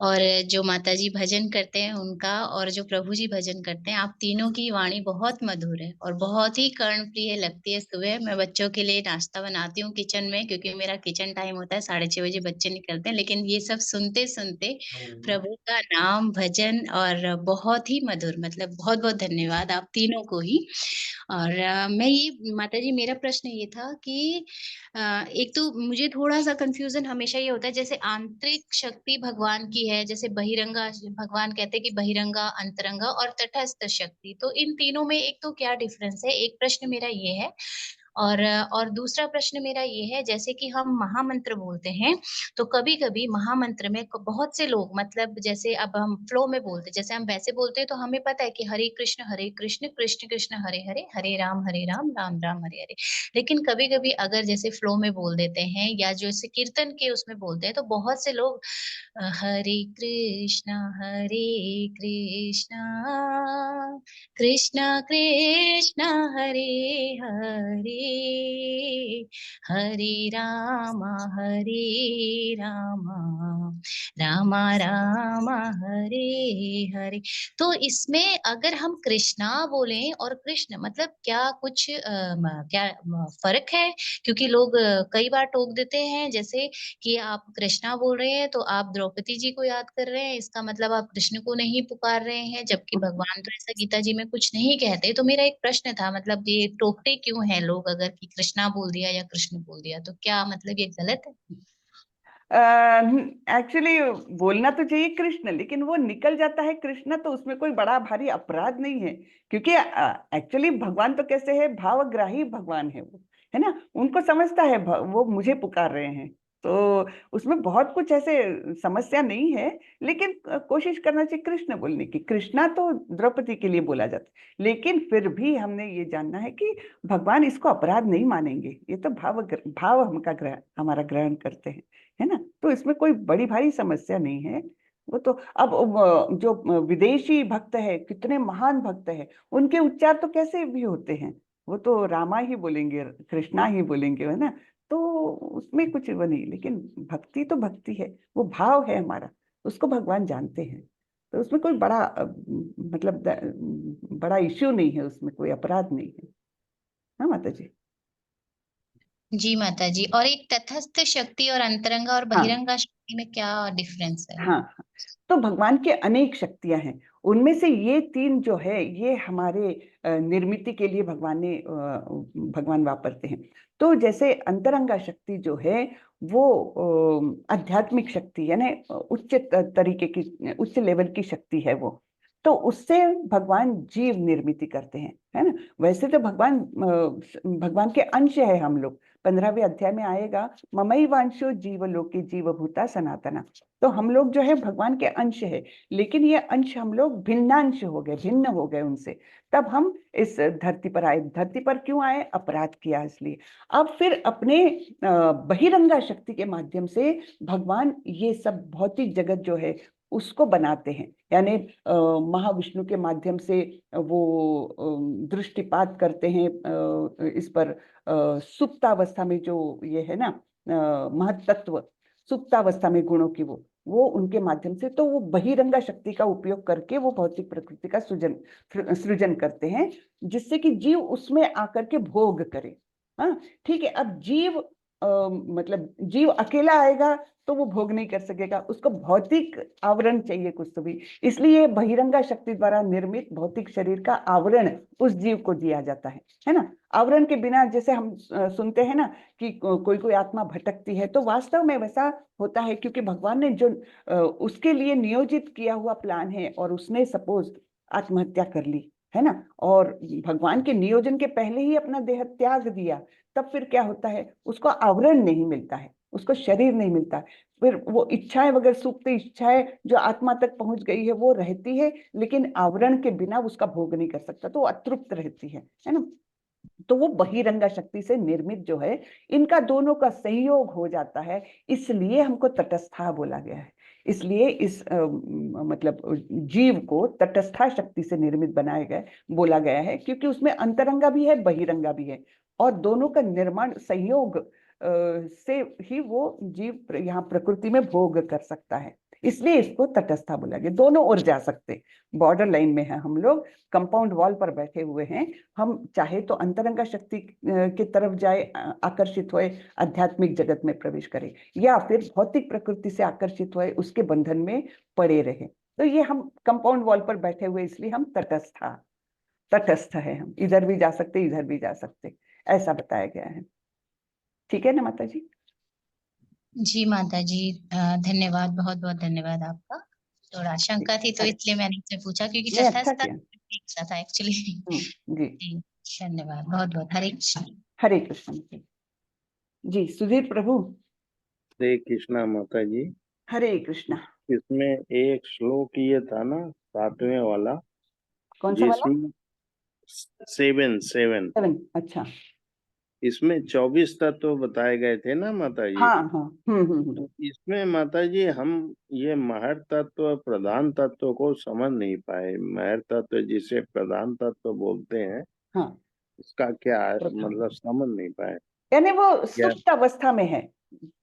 Speaker 3: और जो माता जी भजन करते हैं उनका, और जो प्रभु जी भजन करते हैं, आप तीनों की वाणी बहुत मधुर है और बहुत ही कर्णप्रिय लगती है। सुबह मैं बच्चों के लिए नाश्ता बनाती हूँ किचन में, क्योंकि मेरा किचन टाइम होता है 6:30 बजे, बच्चे निकलते हैं, लेकिन ये सब सुनते सुनते प्रभु का नाम भजन, और बहुत ही मधुर, मतलब बहुत बहुत धन्यवाद आप तीनों को ही। और मैं ये माता जी, मेरा प्रश्न ये था कि एक तो मुझे थोड़ा सा कंफ्यूजन हमेशा ये होता है, जैसे आंतरिक शक्ति भगवान की है, जैसे बहिरंगा, भगवान कहते हैं कि बहिरंगा, अंतरंगा और तटस्थ शक्ति, तो इन तीनों में एक तो क्या डिफरेंस है? एक प्रश्न मेरा ये है। और दूसरा प्रश्न मेरा ये है, जैसे कि हम महामंत्र बोलते हैं, तो कभी कभी महामंत्र में बहुत से लोग, मतलब जैसे अब हम फ्लो में बोलते हैं, जैसे हम वैसे बोलते हैं तो हमें पता है कि हरे कृष्ण कृष्ण कृष्ण हरे हरे, हरे राम राम राम हरे हरे। लेकिन कभी कभी अगर जैसे फ्लो में बोल देते हैं, या जैसे कीर्तन के उसमें बोलते हैं, तो बहुत से लोग हरे कृष्णा कृष्ण कृष्ण हरे हरे, हरे राम राम राम हरे हरे। तो इसमें अगर हम कृष्णा बोलें और कृष्ण, मतलब क्या कुछ फर्क है? क्योंकि लोग कई बार टोक देते हैं, जैसे कि आप कृष्णा बोल रहे हैं तो आप द्रौपदी जी को याद कर रहे हैं, इसका मतलब आप कृष्ण को नहीं पुकार रहे हैं, जबकि भगवान तो ऐसा गीता जी में कुछ नहीं कहते। तो मेरा एक प्रश्न था, मतलब ये टोकते क्यों हैं लोग, अगर कि कृष्णा बोल दिया या कृष्ण बोल दिया, तो क्या मतलब ये गलत है?
Speaker 1: एक्चुअली बोलना तो चाहिए कृष्ण, लेकिन वो निकल जाता है कृष्ण, तो उसमें कोई बड़ा भारी अपराध नहीं है, क्योंकि एक्चुअली भगवान तो कैसे है, भावग्राही भगवान है वो, है ना, उनको समझता है वो मुझे पुकार रहे हैं, तो उसमें बहुत कुछ ऐसे समस्या नहीं है। लेकिन कोशिश करना चाहिए कृष्ण बोलने की। कृष्णा तो द्रौपदी के लिए बोला जाता है, लेकिन फिर भी हमने ये जानना है कि भगवान इसको अपराध नहीं मानेंगे, ये तो भाव हमारा ग्रहण करते हैं, है ना, तो इसमें कोई बड़ी भारी समस्या नहीं है। वो तो अब जो विदेशी भक्त है, कितने महान भक्त है, उनके उच्चार तो कैसे भी होते हैं, वो तो रामा ही बोलेंगे, कृष्णा ही बोलेंगे, है ना, तो उसमें कुछ वो नहीं। लेकिन भक्ति तो भक्ति है, वो भाव है हमारा, उसको भगवान जानते हैं, तो उसमें कोई बड़ा मतलब बड़ा इश्यू नहीं है, उसमें कोई अपराध नहीं है। हाँ माता जी।
Speaker 3: जी माता जी, और एक तटस्थ शक्ति और अंतरंगा और
Speaker 1: हाँ
Speaker 3: बहिरंगा शक्ति में क्या डिफरेंस है?
Speaker 1: हाँ, तो भगवान के अनेक शक्तियां हैं, उनमें से ये तीन जो है, ये हमारे निर्मिति के लिए भगवान वापरते हैं। तो जैसे अंतरंगा शक्ति जो है, वो आध्यात्मिक शक्ति, यानी उच्च तरीके की, उच्च लेवल की शक्ति है वो, तो उससे भगवान जीव निर्मिति करते हैं, है ना। वैसे तो भगवान के अंश है हम लोग, 15वें अध्याय में आएगा, ममई वांशो जीवलोके जीवभूता सनातना, तो हम लोग जो है भगवान के अंश है, लेकिन ये अंश हम लोग भिन्नांश हो गए, भिन्न हो गए उनसे, तब हम इस धरती पर आए। धरती पर क्यों आए? अपराध किया इसलिए। अब फिर अपने बहिरंगा शक्ति के माध्यम से भगवान ये सब भौतिक जगत जो है उसको बनाते हैं, यानी महाविष्णु के माध्यम से वो दृष्टिपात करते हैं इस पर, सुप्तावस्था में जो ये है ना, महत्तत्व, सुप्तावस्था में गुणों की, वो उनके माध्यम से, तो वो बहिरंगा शक्ति का उपयोग करके वो भौतिक प्रकृति का सृजन करते हैं, जिससे कि जीव उसमें आकर के भोग करे। हाँ ठीक है, अब जीव मतलब जीव अकेला आएगा तो वो भोग नहीं कर सकेगा, उसको भौतिक आवरण चाहिए कुछ तो भी। इसलिए बहिरंगा शक्ति द्वारा निर्मित भौतिक शरीर का आवरण उस जीव को दिया जाता है ना। आवरण के बिना, जैसे हम सुनते हैं ना कि कोई कोई आत्मा भटकती है, तो वास्तव में वैसा होता है क्योंकि भगवान ने जो उसके लिए नियोजित किया हुआ प्लान है, और उसने सपोज आत्महत्या कर ली, है ना, और भगवान के नियोजन के पहले ही अपना देह त्याग दिया, तब फिर क्या होता है, उसको आवरण नहीं मिलता है, उसको शरीर नहीं मिलता। फिर वो इच्छाएं वगैरह, सुप्त इच्छाएं जो आत्मा तक पहुंच गई है वो रहती है, लेकिन आवरण के बिना उसका भोग नहीं कर सकता, तो वो अतृप्त रहती है ना। तो वो बहिरंगा शक्ति से निर्मित जो है, इनका दोनों का संयोग हो जाता है, इसलिए हमको तटस्था बोला गया है। इसलिए इस मतलब जीव को तटस्था शक्ति से निर्मित बनाया गया, बोला गया है, क्योंकि उसमें अंतरंगा भी है, बहिरंगा भी है, और दोनों का निर्माण संयोग से ही वो जीव यहाँ प्रकृति में भोग कर सकता है, इसलिए इसको तटस्था बोला गया। दोनों ओर जा सकते, बॉर्डर लाइन में है हम लोग, कंपाउंड वॉल पर बैठे हुए हैं, हम चाहे तो अंतरंगा शक्ति की तरफ जाए, आकर्षित होए, आध्यात्मिक जगत में प्रवेश करें, या फिर भौतिक प्रकृति से आकर्षित होए, उसके बंधन में पड़े रहे। तो ये हम कंपाउंड वॉल पर बैठे हुए, इसलिए हम तटस्थ है, हम इधर भी जा सकते, इधर भी जा सकते, ऐसा बताया गया है। ठीक है ना माता जी?
Speaker 3: जी माता जी, धन्यवाद, बहुत बहुत धन्यवाद आपका। थोड़ा शंका थी तो इसलिए मैंने इससे पूछा, क्योंकि
Speaker 1: नहीं, अच्छा
Speaker 3: तटस्थ
Speaker 1: किया।
Speaker 3: एक था एक्चुअली।
Speaker 1: जी,
Speaker 3: जी धन्यवाद, बहुत बहुत। हरे कृष्ण।
Speaker 1: हरे कृष्ण जी। सुधीर प्रभु,
Speaker 4: हरे कृष्णा माता जी।
Speaker 1: हरे कृष्णा।
Speaker 4: इसमें एक श्लोक ये था ना, 7वें वाला,
Speaker 1: कौन सा वाला?
Speaker 4: जिसमें 7
Speaker 1: 7। अच्छा,
Speaker 4: इसमें 24 तत्व बताए गए थे ना माता जी।
Speaker 1: हाँ हाँ,
Speaker 4: तो इसमें माता जी हम ये महर तत्व, प्रधान तत्व को समझ नहीं पाए। महर तत्व जिसे प्रधान तत्व बोलते हैं,
Speaker 1: हाँ,
Speaker 4: इसका क्या
Speaker 1: प्रधान।
Speaker 4: मतलब समझ नहीं पाए।
Speaker 1: यानी वो
Speaker 4: क्या?
Speaker 1: सुप्त अवस्था में है।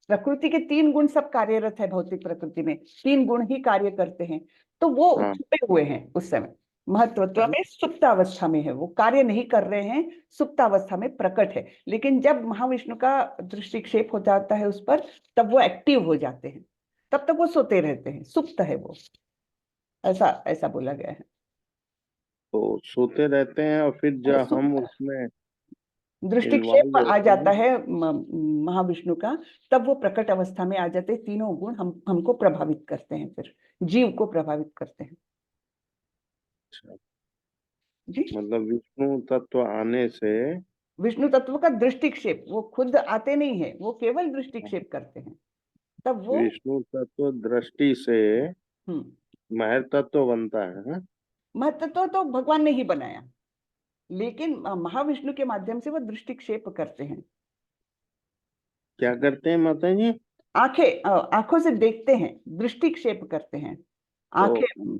Speaker 1: प्रकृति के 3 गुण सब कार्यरत है, भौतिक प्रकृति में 3 गुण ही कार्य करते हैं, तो वो
Speaker 4: हाँ,
Speaker 1: छुपे हुए हैं उस समय, महत्वत्व में सुप्त अवस्था में है, वो कार्य नहीं कर रहे हैं, सुप्त अवस्था में प्रकट है। लेकिन जब महाविष्णु का दृष्टिक्षेप हो जाता है उस पर, तब वो एक्टिव हो जाते हैं, तब तक वो सोते रहते हैं, सुप्त है वो, ऐसा ऐसा बोला गया है।
Speaker 4: तो सोते रहते हैं और फिर जब हम
Speaker 1: सुप्त
Speaker 4: उसमें
Speaker 1: दृष्टिक्षेप
Speaker 4: इन्वॉल्व
Speaker 1: आ
Speaker 4: होते
Speaker 1: जाता
Speaker 4: हैं।
Speaker 1: है महाविष्णु का, तब वो प्रकट अवस्था में आ जाते हैं, तीनों गुण हमको प्रभावित करते हैं, फिर जीव को प्रभावित करते हैं। जी,
Speaker 4: मतलब विष्णु तत्व आने से
Speaker 1: विष्णु तत्व का दृष्टिक्षेप, वो खुद आते नहीं है, वो केवल दृष्टिक्षेप करते हैं, तब वो
Speaker 4: विष्णु तत्व दृष्टि से
Speaker 1: हम्म
Speaker 4: महर तत्व बनता है, हाँ?
Speaker 1: महत्व तो भगवान ने ही बनाया, लेकिन महाविष्णु के माध्यम से वो दृष्टिक्षेप करते हैं।
Speaker 4: क्या करते हैं माता जी?
Speaker 1: आंखों से देखते हैं, दृष्टिक्षेप करते हैं,
Speaker 4: तो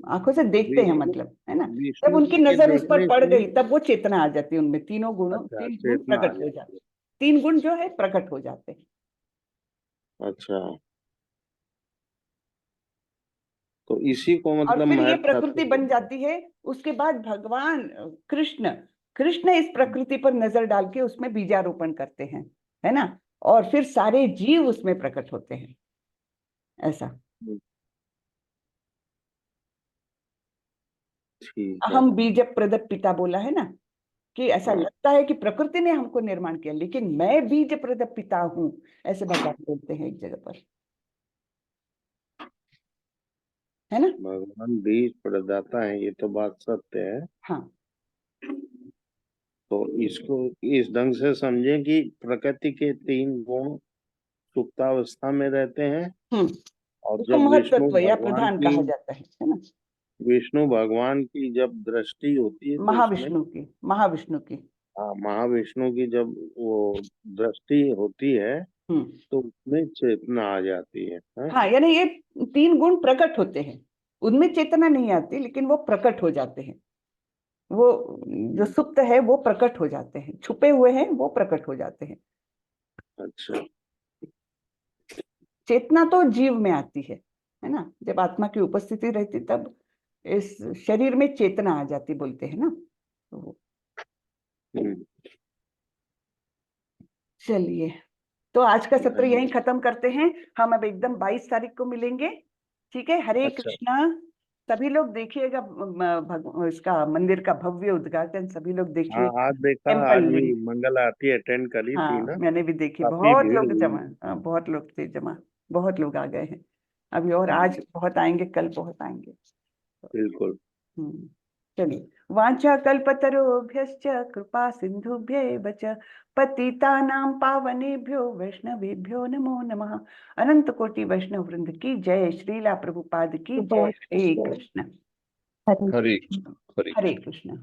Speaker 1: आंखों से देखते हैं,
Speaker 4: विष्णु
Speaker 1: मतलब, है ना। जब
Speaker 4: विष्णु
Speaker 1: उनकी
Speaker 4: जी के
Speaker 1: नजर उस पर
Speaker 4: देखने
Speaker 1: पड़
Speaker 4: से,
Speaker 1: गई, तब वो चेतना आ जाती है उनमें,
Speaker 4: अच्छा,
Speaker 1: 3 गुण
Speaker 4: चेतना आ
Speaker 1: प्रकट हो
Speaker 4: जाती
Speaker 1: जाते,
Speaker 4: है।
Speaker 1: 3 गुण जो है प्रकट हो जाते हैं।
Speaker 4: अच्छा, तो इसी को
Speaker 1: और
Speaker 4: मतलब
Speaker 1: फिर ये
Speaker 4: महर तत्व
Speaker 1: प्रकृति बन
Speaker 4: बोलते हैं।
Speaker 1: जाती है। उसके बाद भगवान कृष्ण कृष्ण इस प्रकृति पर नजर डाल के उसमें बीजारोपण करते हैं, है ना, और फिर सारे जीव उसमें प्रकट होते हैं, ऐसा।
Speaker 4: ठीक है।
Speaker 1: हम बीज प्रद पिता बोला है ना, कि ऐसा
Speaker 4: हाँ,
Speaker 1: लगता है कि प्रकृति ने हमको निर्माण किया, लेकिन मैं बीज प्रद पिता हूं, ऐसे भगवान बोलते हैं एक जगह पर, है ना।
Speaker 4: भगवान बीज प्रदाता है, ये तो बात सत्य है।
Speaker 1: हाँ,
Speaker 4: तो इसको इस ढंग से समझें कि प्रकृति के 3 गुण सुप्तावस्था में रहते हैं, और
Speaker 1: उसको
Speaker 4: जब
Speaker 1: महत्त्व या प्रधान कहा जाता है ना।
Speaker 4: विष्णु भगवान की जब दृष्टि होती है तो उसमें,
Speaker 1: महाविष्णु की
Speaker 4: हाँ, महाविष्णु की जब वो दृष्टि होती है
Speaker 1: हम्म
Speaker 4: तो उसमें चेतना आ जाती है, हाँ?
Speaker 1: हाँ, यानी ये 3 गुण प्रकट होते हैं, उनमें चेतना नहीं आती, लेकिन वो प्रकट हो जाते हैं, वो जो सुप्त है वो प्रकट हो जाते हैं, छुपे हुए हैं वो प्रकट हो जाते हैं।
Speaker 4: अच्छा,
Speaker 1: चेतना तो जीव में आती है ना, जब आत्मा की उपस्थिति रहती तब इस शरीर में चेतना आ जाती, बोलते हैं ना। तो
Speaker 4: हम्म,
Speaker 1: चलिए, तो आज का सत्र
Speaker 4: हाँ जी।
Speaker 1: यहीं खत्म करते हैं। हम अब एकदम 22 तारीख को मिलेंगे, ठीक है? हरे
Speaker 4: अच्छा।
Speaker 1: कृष्णा। सभी लोग देखिएगा इसका मंदिर का भव्य उद्घाटन, सभी लोग
Speaker 4: हाँ,
Speaker 1: देखिए
Speaker 4: आज देखा, आज
Speaker 1: टेम्पल
Speaker 4: भी
Speaker 1: में।
Speaker 4: मंगल आरती अटेंड करी थी
Speaker 1: हाँ,
Speaker 4: ना,
Speaker 1: मैंने भी देखी,
Speaker 4: काफी
Speaker 1: बहुत
Speaker 4: भीड़
Speaker 1: लोग
Speaker 4: हुई।
Speaker 1: जमा, बहुत लोग थे जमा, बहुत लोग आ गए हैं अभी, और आज बहुत आएंगे, कल बहुत आएंगे।
Speaker 4: बिल्कुल।
Speaker 1: चलिए, वांछा कल्पतरुभ्यश्च कृपा सिंधुभ्यैव च पतितानां पावनेभ्यो वैष्णवेभ्यो नमो नमः। अनंत कोटि वैष्णव वृंद की जय, श्रीला प्रभुपाद की जय। हरे कृष्ण।
Speaker 4: हरे
Speaker 1: हरे कृष्ण।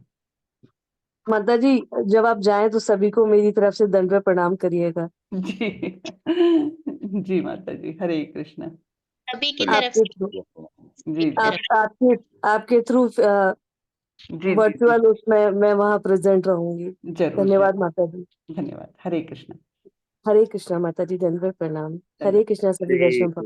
Speaker 2: माता जी, जब आप जाएं तो सभी को मेरी तरफ से दंडवत प्रणाम करिएगा।
Speaker 1: जी जी माता जी, हरे कृष्ण।
Speaker 3: सभी की
Speaker 4: हरे
Speaker 3: तरफ से
Speaker 1: जी
Speaker 2: आपके आपके थ्रू
Speaker 1: जी
Speaker 2: वर्चुअल उसमें मैं वहां प्रेजेंट रहूंगी।
Speaker 1: जरूर
Speaker 2: धन्यवाद माता जी।
Speaker 1: धन्यवाद। हरे कृष्ण।
Speaker 2: हरे कृष्णा माता जी, दंडवत प्रणाम।
Speaker 1: धन्यवाद।
Speaker 2: हरे कृष्णा सभी
Speaker 4: हरे
Speaker 2: वैष्णव